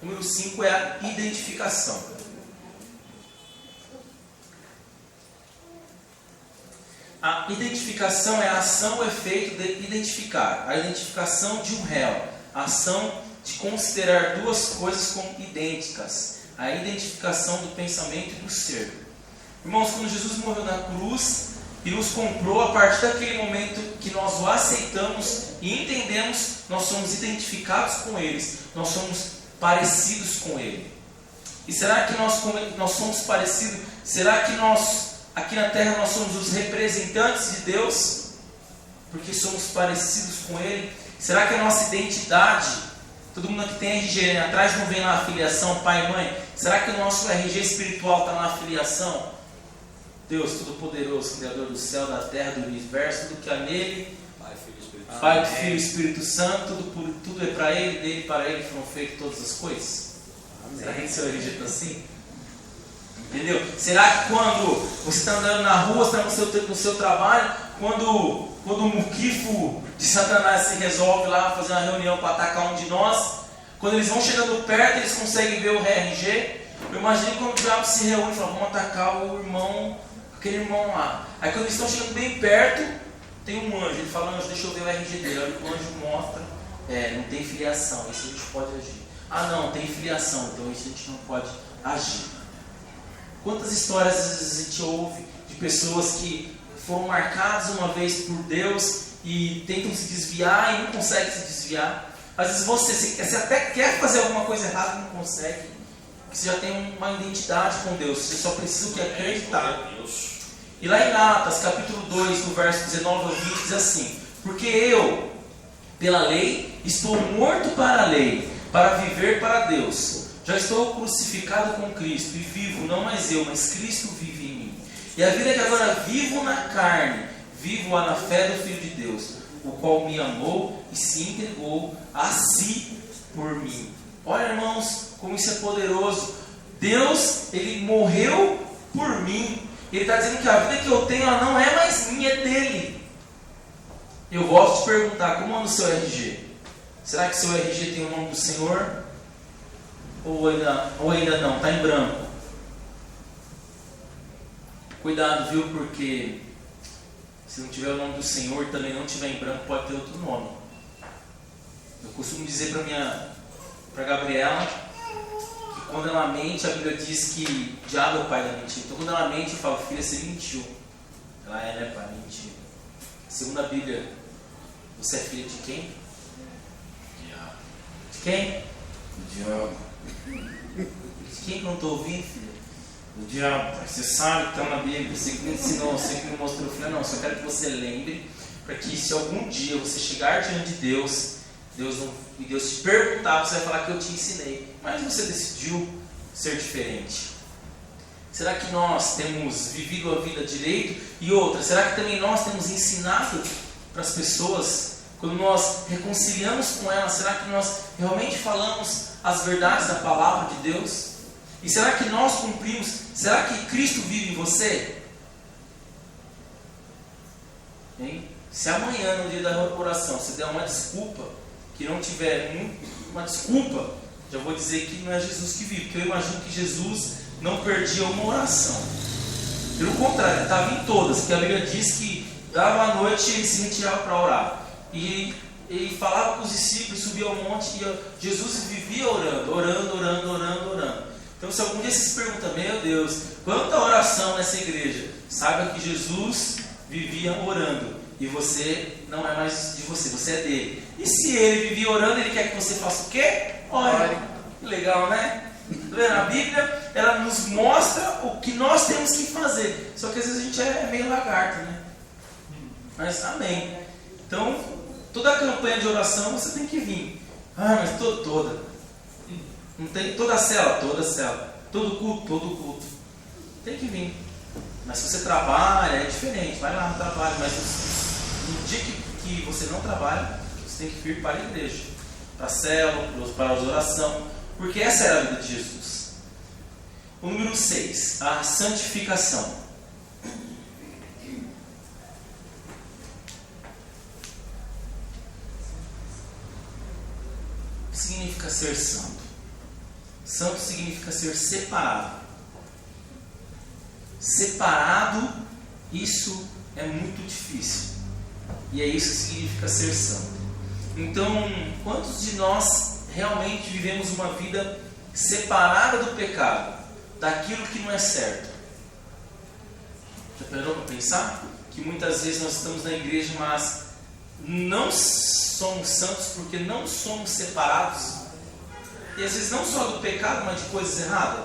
Número 5 é a identificação. A identificação é a ação ou efeito de identificar. A identificação de um réu. A ação de considerar duas coisas como idênticas. A identificação do pensamento e do ser. Irmãos, quando Jesus morreu na cruz e nos comprou, a partir daquele momento que nós o aceitamos e entendemos, nós somos identificados com eles. Nós somos parecidos com Ele. E será que nós somos parecidos? Será que nós, aqui na terra, nós somos os representantes de Deus? Porque somos parecidos com Ele? Será que a nossa identidade, todo mundo aqui tem RG, né? Atrás não vem lá a filiação, pai e mãe? Será que o nosso RG espiritual está na filiação? Deus Todo-Poderoso, Criador do céu, da terra, do universo, tudo que há nele, Pai, Filho e Espírito Santo, tudo é para Ele, dele para Ele foram feitas todas as coisas. Será que seu RG está assim? Entendeu? Será que quando você está andando na rua, está no seu trabalho, quando o muquifo de Satanás se resolve lá fazer uma reunião para atacar um de nós, quando eles vão chegando perto, eles conseguem ver o RG? Eu imagino quando o diabo se reúne e fala, vamos atacar o irmão, aquele irmão lá. Aí quando eles estão chegando bem perto, tem um anjo, ele fala, anjo, deixa eu ver o RG dele. Aí o anjo mostra, não tem filiação, isso a gente pode agir. Ah não, tem filiação, então isso a gente não pode agir. Quantas histórias às vezes a gente ouve de pessoas que foram marcadas uma vez por Deus e tentam se desviar e não conseguem se desviar. Às vezes você até quer fazer alguma coisa errada e não consegue, porque você já tem uma identidade com Deus, você só precisa acreditar. E lá em Atos, capítulo 2, no verso 19 ao 20, diz assim: porque eu, pela lei, estou morto para a lei, para viver para Deus. Já estou crucificado com Cristo, e vivo, não mais eu, mas Cristo vive em mim. E a vida que agora vivo na carne, vivo-a na fé do Filho de Deus, o qual me amou e se entregou a si por mim. Olha, irmãos, como isso é poderoso. Deus, Ele morreu por mim. Ele está dizendo que a vida que eu tenho, ela não é mais minha, é dele. Eu gosto de perguntar, como anda o seu RG? Será que seu RG tem o nome do Senhor? Ou ainda não? Está em branco? Cuidado, viu? Porque se não tiver o nome do Senhor e também não tiver em branco, pode ter outro nome. Eu costumo dizer para Gabriela, quando ela mente, a Bíblia diz que o diabo é o pai da mentira. Então quando ela mente, eu falo, filha, você mentiu. Ela é, né, pai? Mentira. Segundo a Bíblia, você é filha de quem? Diabo. De quem? Do diabo. De quem que eu não estou ouvindo, filha? Do diabo. Você sabe que está na Bíblia. Você que me ensinou, você que me mostrou. Filha, não, só quero que você lembre, para que se algum dia você chegar diante de Deus, e Deus te perguntar, você vai falar que eu te ensinei, mas você decidiu ser diferente. Será que nós temos vivido a vida direito? E outra, será que também nós temos ensinado para as pessoas? Quando nós reconciliamos com elas, será que nós realmente falamos as verdades da palavra de Deus? E será que nós cumprimos? Será que Cristo vive em você? Hein? Se amanhã, no dia da oração, você der uma desculpa, que não tiver uma desculpa, já vou dizer que não é Jesus que vive, porque eu imagino que Jesus não perdia uma oração. Pelo contrário, ele estava em todas, porque a Bíblia diz que dava a noite e ele se retirava para orar. E ele falava com os discípulos, subia ao monte e Jesus vivia orando. Então se algum dia você se pergunta, meu Deus, quanta oração nessa igreja? Saiba que Jesus vivia orando. E você não é mais de você, você é dele. E se ele vivia orando, ele quer que você faça o quê? Ore. Legal, né? A Bíblia, ela nos mostra o que nós temos que fazer. Só que às vezes a gente é meio lagarto, né? Mas amém. Então, toda a campanha de oração você tem que vir. Ah, mas toda. Não tem toda a célula? Toda a célula. Todo culto. Tem que vir. Mas se você trabalha, é diferente. Vai lá no trabalho, mas no dia que você não trabalha, você tem que vir para a igreja, para a célula, para a oração, porque essa era a vida de Jesus. O número 6, a santificação. O que significa ser santo? Santo significa ser separado. Separado, isso é muito difícil. E é isso que significa ser santo. Então, quantos de nós realmente vivemos uma vida separada do pecado, daquilo que não é certo? Já parou para pensar? Que muitas vezes nós estamos na igreja, mas não somos santos porque não somos separados. E às vezes não só do pecado, mas de coisas erradas.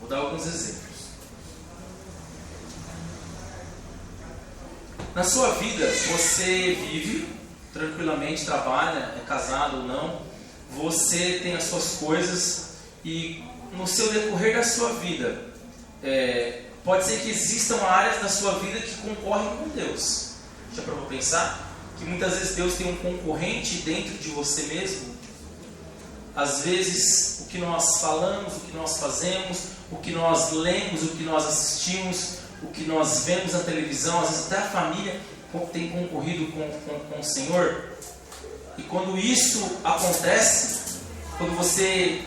Vou dar alguns exemplos. Na sua vida, você vive tranquilamente, trabalha, é casado ou não, você tem as suas coisas e no seu decorrer da sua vida, pode ser que existam áreas da sua vida que concorrem com Deus. Já parou para pensar? Que muitas vezes Deus tem um concorrente dentro de você mesmo? Às vezes, o que nós falamos, o que nós fazemos, o que nós lemos, o que nós assistimos, o que nós vemos na televisão, às vezes até a família tem concorrido com o Senhor. E quando isso acontece, quando você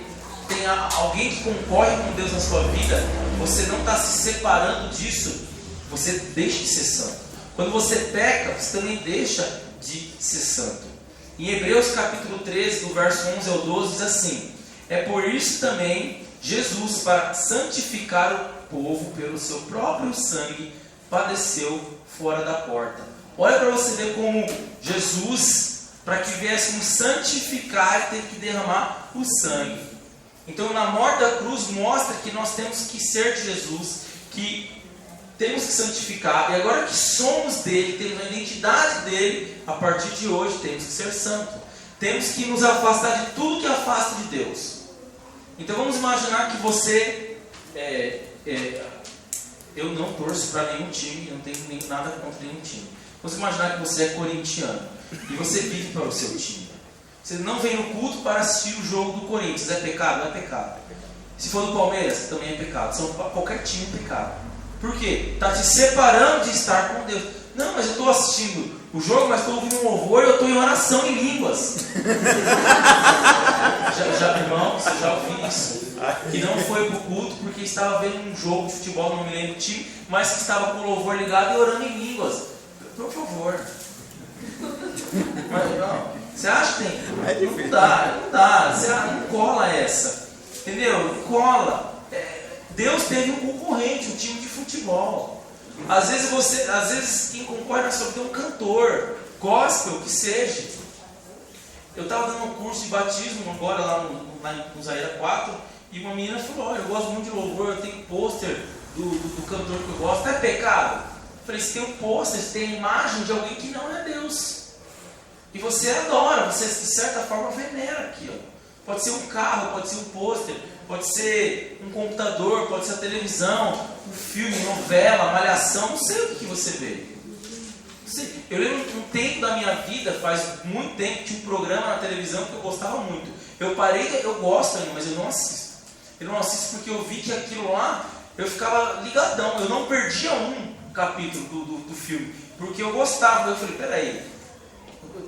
tem alguém que concorre com Deus na sua vida, você não está se separando disso, você deixa de ser santo. Quando você peca, você também deixa de ser santo. Em Hebreus capítulo 13, do verso 11 ao 12, diz assim: é por isso também Jesus, para santificar o povo pelo seu próprio sangue, padeceu fora da porta. Olha para você ver como Jesus, para que viéssemos santificar, teve que derramar o sangue. Então, na morte da cruz, mostra que nós temos que ser de Jesus, que temos que santificar, e agora que somos dele, temos a identidade dele, a partir de hoje temos que ser santo. Temos que nos afastar de tudo que afasta de Deus. Então vamos imaginar que você, eu não torço para nenhum time, não tenho nada contra nenhum time. Vamos imaginar que você é corintiano e você vive para o seu time. Você não vem no culto para assistir o jogo do Corinthians, é pecado? Não é pecado. Se for do Palmeiras, também é pecado. Qualquer time é pecado. Por quê? Está te separando de estar com Deus. Não, mas eu estou assistindo o jogo, mas estou ouvindo um louvor e eu estou em oração em línguas. Irmão, você já ouviu isso? Que não foi para o culto porque estava vendo um jogo de futebol, não me lembro do time, mas que estava com o louvor ligado e orando em línguas. Por favor. Mas, não, você acha que tem? Não dá. Você não cola essa. Entendeu? Não cola. Deus teve um concorrente, um time de futebol. Às vezes quem concorre sobre ter um cantor, gospel, que seja. Eu estava dando um curso de batismo agora lá no Zaira 4, e uma menina falou: olha, eu gosto muito de louvor, eu tenho pôster do cantor que eu gosto. É pecado? Eu falei: você tem um pôster, você tem a imagem de alguém que não é Deus. E você adora, você de certa forma venera aquilo. Pode ser um carro, pode ser um pôster, pode ser um computador, pode ser a televisão, um filme, novela, malhação, não sei o que você vê. Eu lembro um tempo da minha vida, faz muito tempo, tinha um programa na televisão que eu gostava muito. Eu gosto ainda, mas eu não assisto. Eu não assisto porque eu vi que aquilo lá, eu ficava ligadão, eu não perdia um capítulo do filme, porque eu gostava. Eu falei: peraí,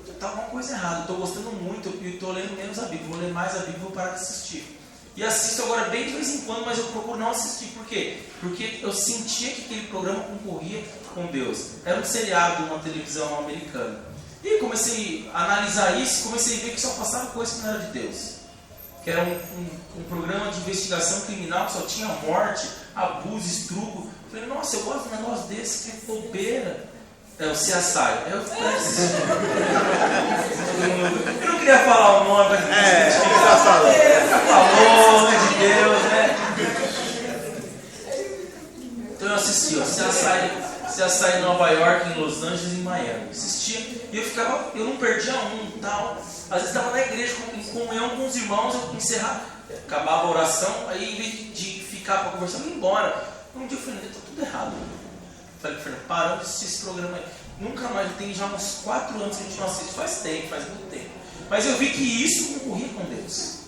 está alguma coisa errada, eu estou gostando muito, eu estou lendo menos a Bíblia, vou ler mais a Bíblia e vou parar de assistir. E assisto agora bem de vez em quando, mas eu procuro não assistir. Por quê? Porque eu sentia que aquele programa concorria com Deus. Era um seriado de uma televisão americana. E comecei a analisar isso, comecei a ver que só passava coisa que não era de Deus. Que era um programa de investigação criminal que só tinha morte, abuso, estupro. Eu falei: nossa, eu gosto de um negócio desse, que bobeira. É o CSI. Eu não queria falar o nome, mas falou, né, de Deus, né? Então eu assistia o CSI em Nova York, em Los Angeles e em Miami. Assistia e eu não perdia um tal. Às vezes estava na igreja em comunhão com os irmãos, eu acabava a oração, aí em vez de ficar para conversar, eu ia embora. Um dia eu falei: está tudo errado. Falei: paramos de assistir esse programa aí. Nunca mais, tem já uns 4 anos que a gente não assiste. Faz muito tempo. Mas eu vi que isso concorria com Deus.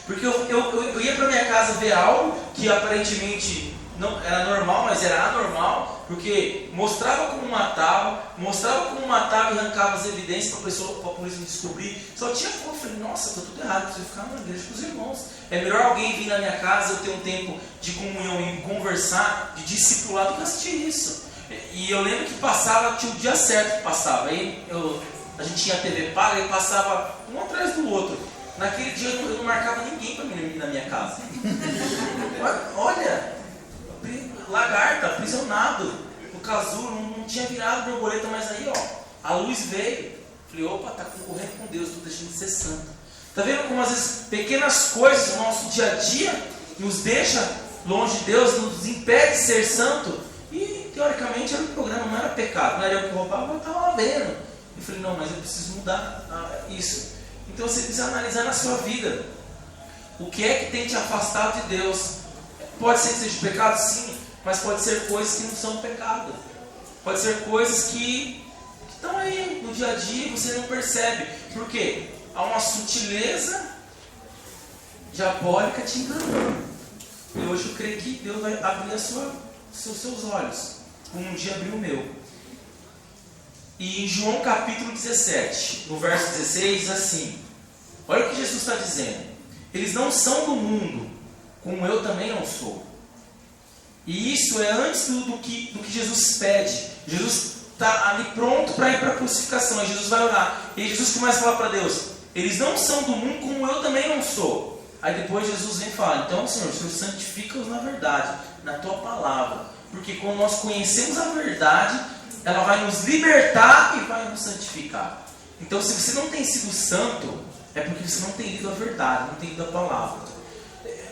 Porque eu ia para minha casa ver algo que aparentemente não era normal, mas era anormal, porque mostrava como matava e arrancava as evidências para a polícia descobrir. Só tinha como, eu falei, nossa, está tudo errado, preciso ficar na igreja com os irmãos. É melhor alguém vir na minha casa, eu ter um tempo de comunhão e conversar, de discipulado, do que assistir isso. E eu lembro que tinha o dia certo que passava. Aí a gente tinha a TV paga e passava um atrás do outro. Naquele dia eu não marcava ninguém para vir na minha casa. Olha, lagarta, aprisionado no casulo, não tinha virado borboleta, mas aí a luz veio. Falei, opa, está concorrendo com Deus, estou deixando de ser santo. Está vendo como às vezes pequenas coisas do nosso dia a dia nos deixa longe de Deus, nos impede de ser santo? E teoricamente era o programa, não era pecado, não era eu que roubava, eu estava lá vendo. Eu falei, não, mas eu preciso mudar isso. Então você precisa analisar na sua vida o que é que tem te afastado de Deus. Pode ser que seja pecado, sim, mas pode ser coisas que não são pecado. Pode ser coisas que estão aí no dia a dia e você não percebe. Por quê? Há uma sutileza diabólica te enganando. E hoje eu creio que Deus vai abrir os seus olhos, como um dia abriu o meu. E em João capítulo 17, no verso 16, diz assim: olha o que Jesus está dizendo. Eles não são do mundo, como eu também não sou. E isso é antes do que Jesus pede. Jesus está ali pronto para ir para a crucificação. E Jesus vai orar. E Jesus começa a falar para Deus: eles não são do mundo, como eu também não sou. Aí depois Jesus vem falar: então, Senhor, o Senhor santifica-os na verdade, na tua palavra. Porque quando nós conhecemos a verdade, ela vai nos libertar e vai nos santificar. Então, se você não tem sido santo, é porque você não tem lido a verdade, não tem lido a palavra.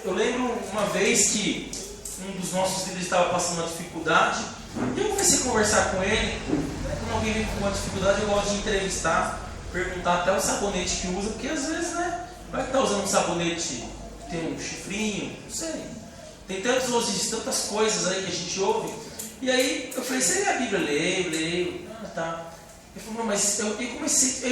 Eu lembro uma vez que um dos nossos líderes estava passando uma dificuldade, e eu comecei a conversar com ele. Quando alguém vem com uma dificuldade, eu gosto de entrevistar, perguntar até o sabonete que usa, porque às vezes, vai estar usando um sabonete que tem um chifrinho, não sei. Tem tantas coisas aí que a gente ouve. E aí eu falei, você lê a Bíblia? Leio. Tá. Ele falou, não, mas eu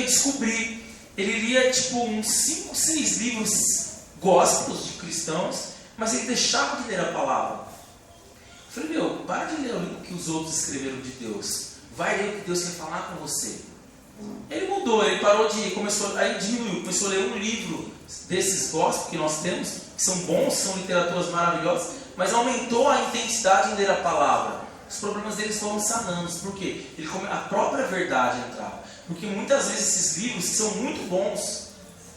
descobri. Ele lia tipo uns 5, 6 livros gospels de cristãos, mas ele deixava de ler a palavra. Eu falei, para de ler o livro que os outros escreveram de Deus. Vai ler o que Deus quer falar com você. Ele mudou, ele parou aí diminuiu, começou a ler um livro desses gospels que nós temos, que são bons, são literaturas maravilhosas, mas aumentou a intensidade em ler a palavra. Os problemas deles foram sanando. Por quê? A própria verdade entrava. Porque muitas vezes esses livros, que são muito bons,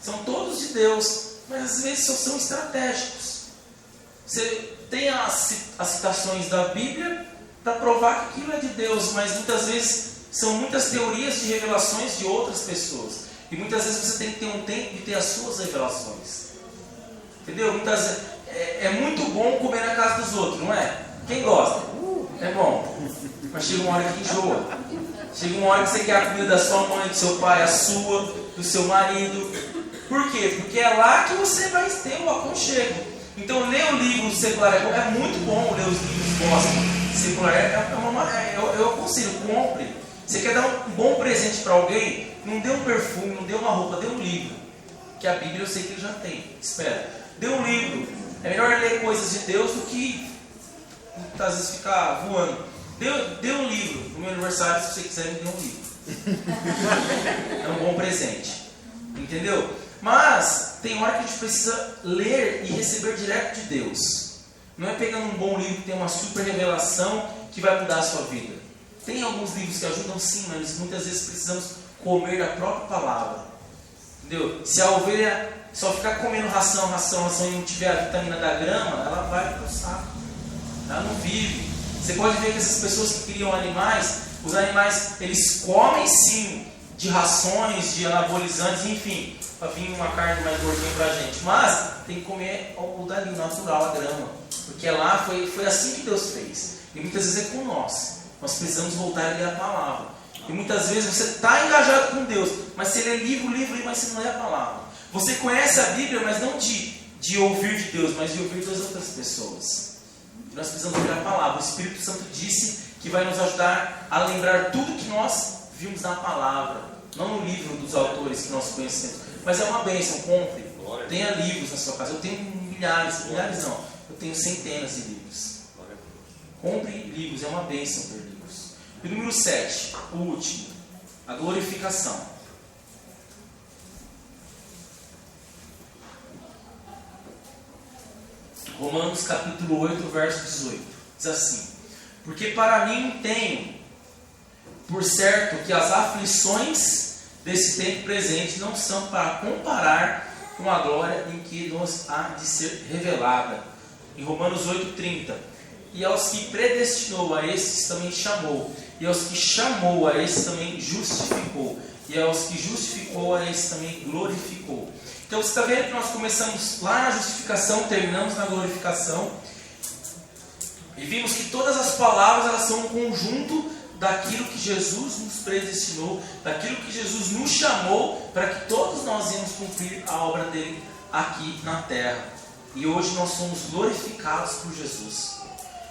são todos de Deus, mas às vezes só são estratégicos. Você tem as citações da Bíblia para provar que aquilo é de Deus, mas muitas vezes são muitas teorias de revelações de outras pessoas. E muitas vezes você tem que ter um tempo de ter as suas revelações. Entendeu? Muitas vezes é muito bom comer na casa dos outros, não é? Quem gosta? É bom. Mas chega uma hora que enjoa. Chega uma hora que você quer a comida da sua mãe, do seu pai, a sua, do seu marido. Por quê? Porque é lá que você vai ter o aconchego. Então ler o livro secular é muito bom, ler os livros gospel secular. Eu aconselho, compre. Você quer dar um bom presente para alguém? Não dê um perfume, não dê uma roupa, dê um livro. Que a Bíblia eu sei que ele já tem. Espera. Dê um livro. É melhor ler coisas de Deus do que às vezes ficar voando. Dê um livro. No meu aniversário, se você quiser, me dê um livro. É um bom presente. Entendeu? Mas tem hora que a gente precisa ler e receber direto de Deus. Não é pegando um bom livro que tem uma super revelação que vai mudar a sua vida. Tem alguns livros que ajudam sim, mas muitas vezes precisamos comer da própria palavra. Entendeu? Se a ovelha só ficar comendo ração e não tiver a vitamina da grama, ela vai para o saco. Ela não vive. Você pode ver que essas pessoas que criam animais, os animais, eles comem sim de rações, de anabolizantes, enfim, para vir uma carne mais gordinha para a gente. Mas tem que comer o dali, natural, a grama. Porque lá foi assim que Deus fez. E muitas vezes é com nós. Nós precisamos voltar a ler a palavra. E muitas vezes você está engajado com Deus, mas você lê livro, mas você não lê a palavra. Você conhece a Bíblia, mas não de ouvir de Deus, mas de ouvir das outras pessoas. E nós precisamos ler a palavra. O Espírito Santo disse que vai nos ajudar a lembrar tudo que nós vimos na palavra. Não no livro dos autores que nós conhecemos. Mas é uma bênção, compre. Tenha livros na sua casa. Eu tenho milhares não. Eu tenho centenas de livros. Compre livros, é uma bênção ter livros. E número 7, o último, a glorificação. Romanos capítulo 8, verso 18. Diz assim: porque para mim tenho por certo que as aflições desse tempo presente não são para comparar com a glória em que nos há de ser revelada. Em Romanos 8,30: e aos que predestinou, a esses também chamou, e aos que chamou, a esses também justificou, e aos que justificou, a esses também glorificou. Então você está vendo que nós começamos lá na justificação, terminamos na glorificação, e vimos que todas as palavras elas são um conjunto daquilo que Jesus nos predestinou, daquilo que Jesus nos chamou para que todos nós íamos cumprir a obra dele aqui na terra. E hoje nós somos glorificados por Jesus.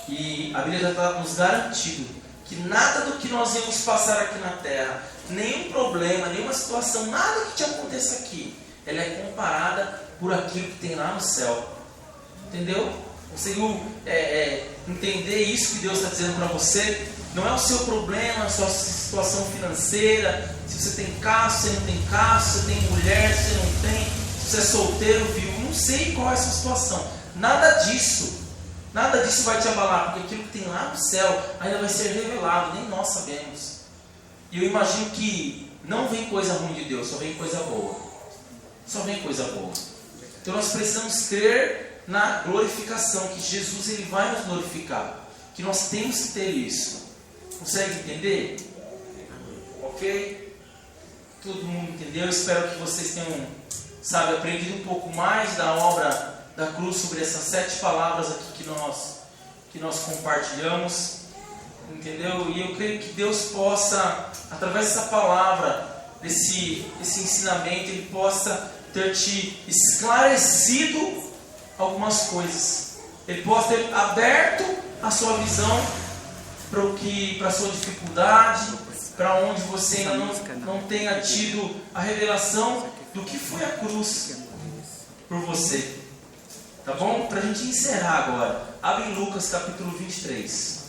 E a Bíblia já está nos garantindo que nada do que nós íamos passar aqui na terra, nenhum problema, nenhuma situação, nada que te aconteça aqui, ela é comparada por aquilo que tem lá no céu. Entendeu? Conseguiu entender isso que Deus está dizendo para você? Não é o seu problema, a sua situação financeira, se você tem carro, se você não tem carro, se você tem mulher, se você não tem, se você é solteiro, viúvo, não sei qual é a sua situação. Nada disso vai te abalar, porque aquilo que tem lá no céu ainda vai ser revelado, nem nós sabemos. E eu imagino que não vem coisa ruim de Deus, só vem coisa boa. Só vem coisa boa. Então nós precisamos crer na glorificação, que Jesus ele vai nos glorificar, que nós temos que ter isso. Consegue entender? Ok? Todo mundo entendeu? Espero que vocês tenham, aprendido um pouco mais da obra da cruz sobre essas 7 palavras aqui que nós compartilhamos. Entendeu? E eu creio que Deus possa, através dessa palavra, desse ensinamento, Ele possa ter te esclarecido algumas coisas. Ele possa ter aberto a sua visão para a sua dificuldade, para onde você ainda não tenha tido a revelação do que foi a cruz por você. Tá bom? Para a gente encerrar agora, abre em Lucas capítulo 23.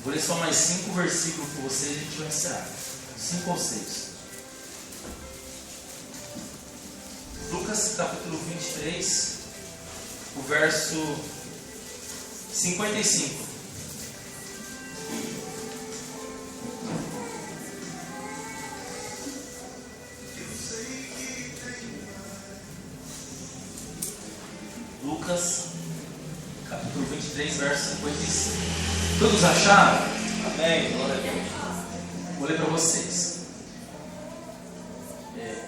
Vou ler só mais 5 versículos com vocês e a gente vai encerrar. 5 ou 6. Lucas capítulo 23, o verso 55. Lucas capítulo 23, verso 55. Todos acharam? Amém. Vou ler para vocês.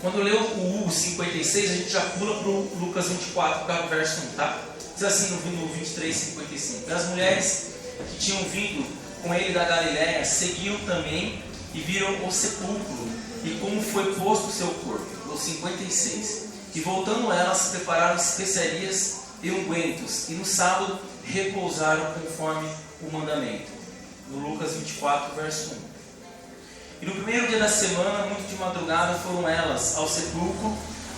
Quando leu o 56, a gente já pula para o Lucas 24, verso 1, tá? Diz assim no 23, 55. As mulheres que tinham vindo com ele da Galiléia seguiram também e viram o sepulcro e como foi posto o seu corpo. No 56. E voltando elas, prepararam especiarias e ungüentos, e no sábado repousaram conforme o mandamento. No Lucas 24, verso 1. E no primeiro dia da semana, muito de madrugada, foram elas ao sepulcro,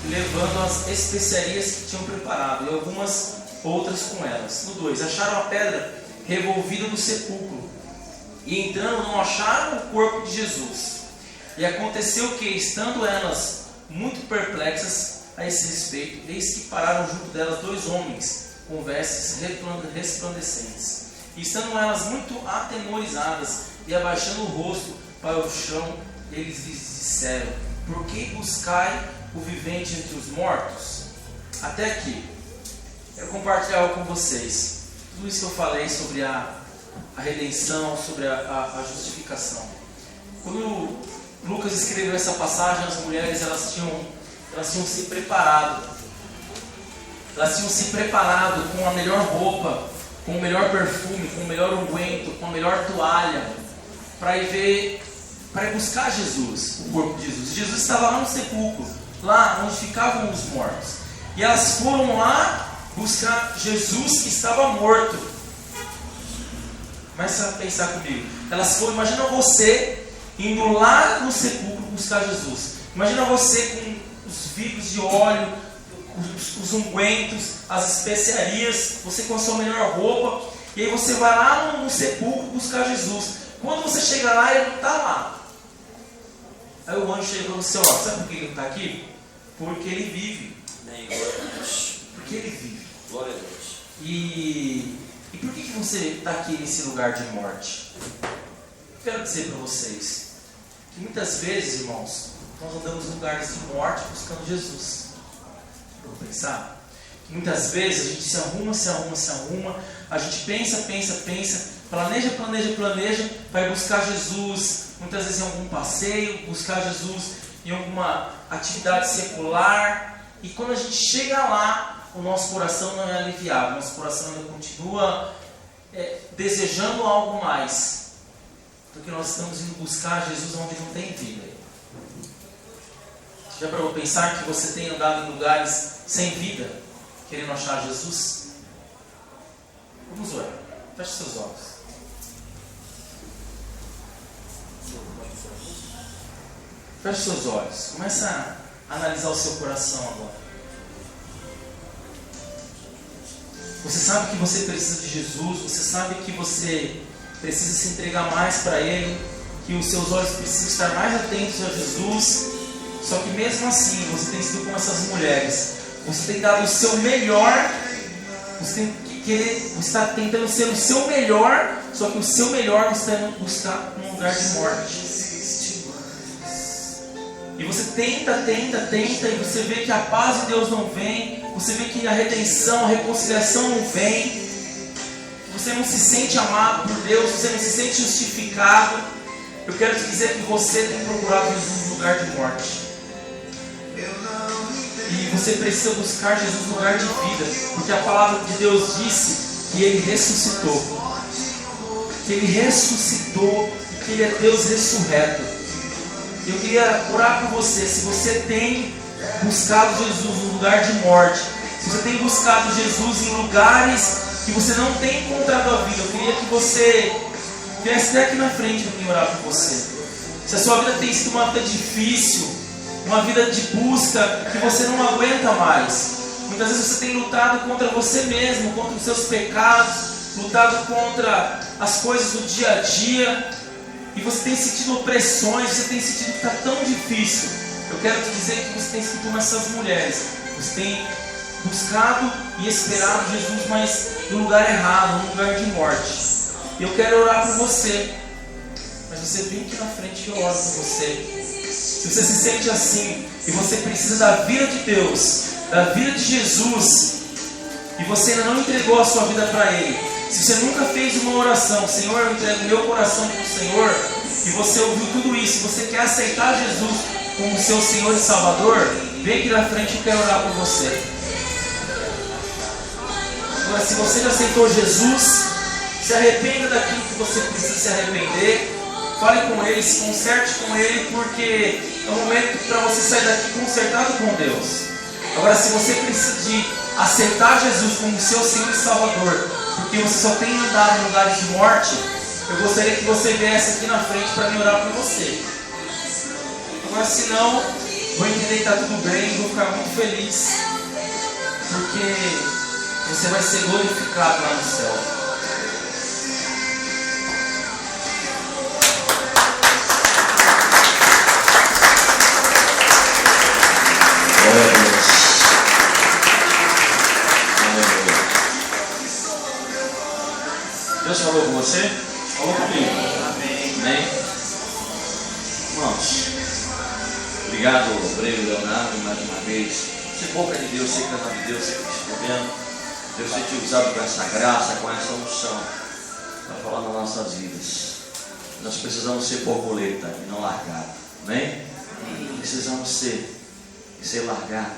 levando as especiarias que tinham preparado, e algumas outras com elas. No 2, acharam a pedra revolvida no sepulcro, e entrando não acharam o corpo de Jesus. E aconteceu que, estando elas muito perplexas a esse respeito, eis que pararam junto delas 2 homens, com vestes resplandecentes. E estando elas muito atemorizadas, e abaixando o rosto para o chão, eles lhes disseram: por que buscai o vivente entre os mortos? Até aqui. Quero compartilhar algo com vocês. Tudo isso que eu falei sobre a redenção, sobre a justificação. Quando Lucas escreveu essa passagem, as mulheres elas tinham se preparado. Elas tinham se preparado com a melhor roupa, com o melhor perfume, com o melhor unguento, com a melhor toalha, para ir buscar Jesus, o corpo de Jesus. Jesus estava lá no sepulcro, lá onde ficavam os mortos. E elas foram lá buscar Jesus que estava morto. Começa a pensar comigo. Elas foram, imagina você indo lá no sepulcro buscar Jesus. Imagina você com os vidros de óleo, os ungüentos, as especiarias, você com a sua melhor roupa, e aí você vai lá no sepulcro buscar Jesus. Quando você chega lá, ele não está lá. Aí o anjo chega para você, ó, sabe por que ele não está aqui? Porque ele vive. Porque ele vive. Glória a Deus. E por que você está aqui nesse lugar de morte? Eu quero dizer para vocês que muitas vezes, irmãos, nós andamos em lugares de morte buscando Jesus. Vamos pensar? Que muitas vezes a gente se arruma, a gente pensa, planeja, vai buscar Jesus, muitas vezes em algum passeio, buscar Jesus em alguma atividade secular, e quando a gente chega lá, o nosso coração não é aliviado, o nosso coração ainda continua desejando algo mais, porque nós estamos indo buscar Jesus onde não tem vida. Já parou para pensar que você tem andado em lugares sem vida, querendo achar Jesus? Vamos orar. Feche seus olhos. Feche seus olhos. Começa a analisar o seu coração agora. Você sabe que você precisa de Jesus. Você sabe que você precisa se entregar mais para Ele. Que os seus olhos precisam estar mais atentos a Jesus. Só que mesmo assim, você tem sido como essas mulheres. Você tem dado o seu melhor. Você está tentando ser o seu melhor. Só que o seu melhor você está indo buscar um lugar de morte. E você tenta, e você vê que a paz de Deus não vem. Você vê que a redenção, a reconciliação não vem. Você não se sente amado por Deus. Você não se sente justificado. Eu quero te dizer que você tem procurado Jesus no lugar de morte. E você precisa buscar Jesus no lugar de vida, porque a palavra de Deus disse que Ele ressuscitou. Que Ele ressuscitou e que Ele é Deus ressurreto. Eu queria orar por você. Se você tem buscado Jesus no lugar de morte, se você tem buscado Jesus em lugares que você não tem encontrado a vida, eu queria que você viesse até aqui na frente para mim orar por você. Se a sua vida tem sido uma vida difícil, uma vida de busca que você não aguenta mais. Muitas vezes você tem lutado contra você mesmo, contra os seus pecados, lutado contra as coisas do dia a dia, e você tem sentido opressões, você tem sentido que está tão difícil. Eu quero te dizer que você tem sido como essas mulheres. Você tem buscado e esperado Jesus, mas no lugar errado, no lugar de morte. E eu quero orar por você, mas você vem aqui na frente e eu oro por você. Se você se sente assim e você precisa da vida de Deus, da vida de Jesus, e você ainda não entregou a sua vida para Ele, se você nunca fez uma oração, Senhor, eu entrego meu coração para o Senhor, e você ouviu tudo isso, e você quer aceitar Jesus como seu Senhor e Salvador, vem aqui na frente e eu quero orar por você. Agora, se você já aceitou Jesus, se arrependa daquilo que você precisa se arrepender. Fale com Ele, se conserte com Ele, porque é um momento para você sair daqui consertado com Deus. Agora, se você precisa de aceitar Jesus como seu Senhor e Salvador, porque você só tem andado em lugares de morte, eu gostaria que você viesse aqui na frente para me orar por você. Agora, se não, vou entender que está tudo bem, vou ficar muito feliz, porque você vai ser glorificado lá no céu. Deus falou com você? Falou comigo. Amém. Irmãos, obrigado, Breno Leonardo, mais uma vez. Ser boca de Deus, ser canal de Deus, ser cristiano. Deus tem te usado com essa graça, com essa unção, para falar nas nossas vidas. Nós precisamos ser borboleta e não largado. Amém? Precisamos ser largado.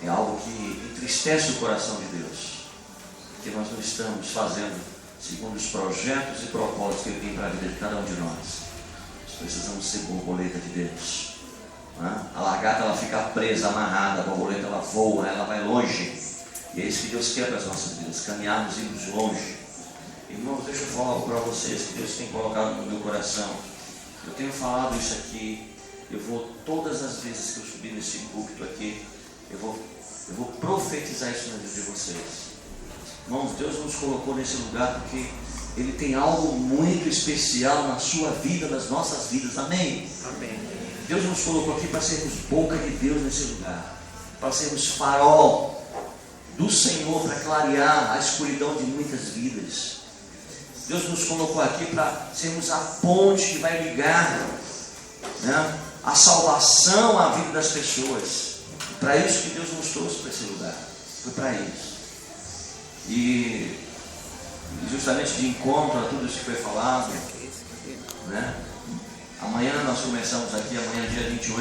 É algo que entristece o coração de Deus, porque nós não estamos fazendo segundo os projetos e propósitos que Ele tem para a vida de cada um de nós. Nós precisamos ser borboleta de Deus. A lagarta ela fica presa, amarrada, a borboleta ela voa, ela vai longe. E é isso que Deus quer para as nossas vidas, caminharmos e irmos longe. Irmãos, deixa eu falar algo para vocês que Deus tem colocado no meu coração. Eu tenho falado isso aqui. Eu vou, todas as vezes que eu subir nesse púlpito aqui, eu vou profetizar isso na vida de vocês. Irmãos, Deus nos colocou nesse lugar porque Ele tem algo muito especial na sua vida, nas nossas vidas. Amém? Amém. Deus nos colocou aqui para sermos boca de Deus nesse lugar, para sermos farol do Senhor, para clarear a escuridão de muitas vidas. Deus nos colocou aqui para sermos a ponte que vai ligar, né, a salvação à vida das pessoas. Para isso que Deus nos trouxe para esse lugar. Foi para isso. E justamente de encontro a tudo isso que foi falado, né? Amanhã nós começamos aqui, amanhã dia 28.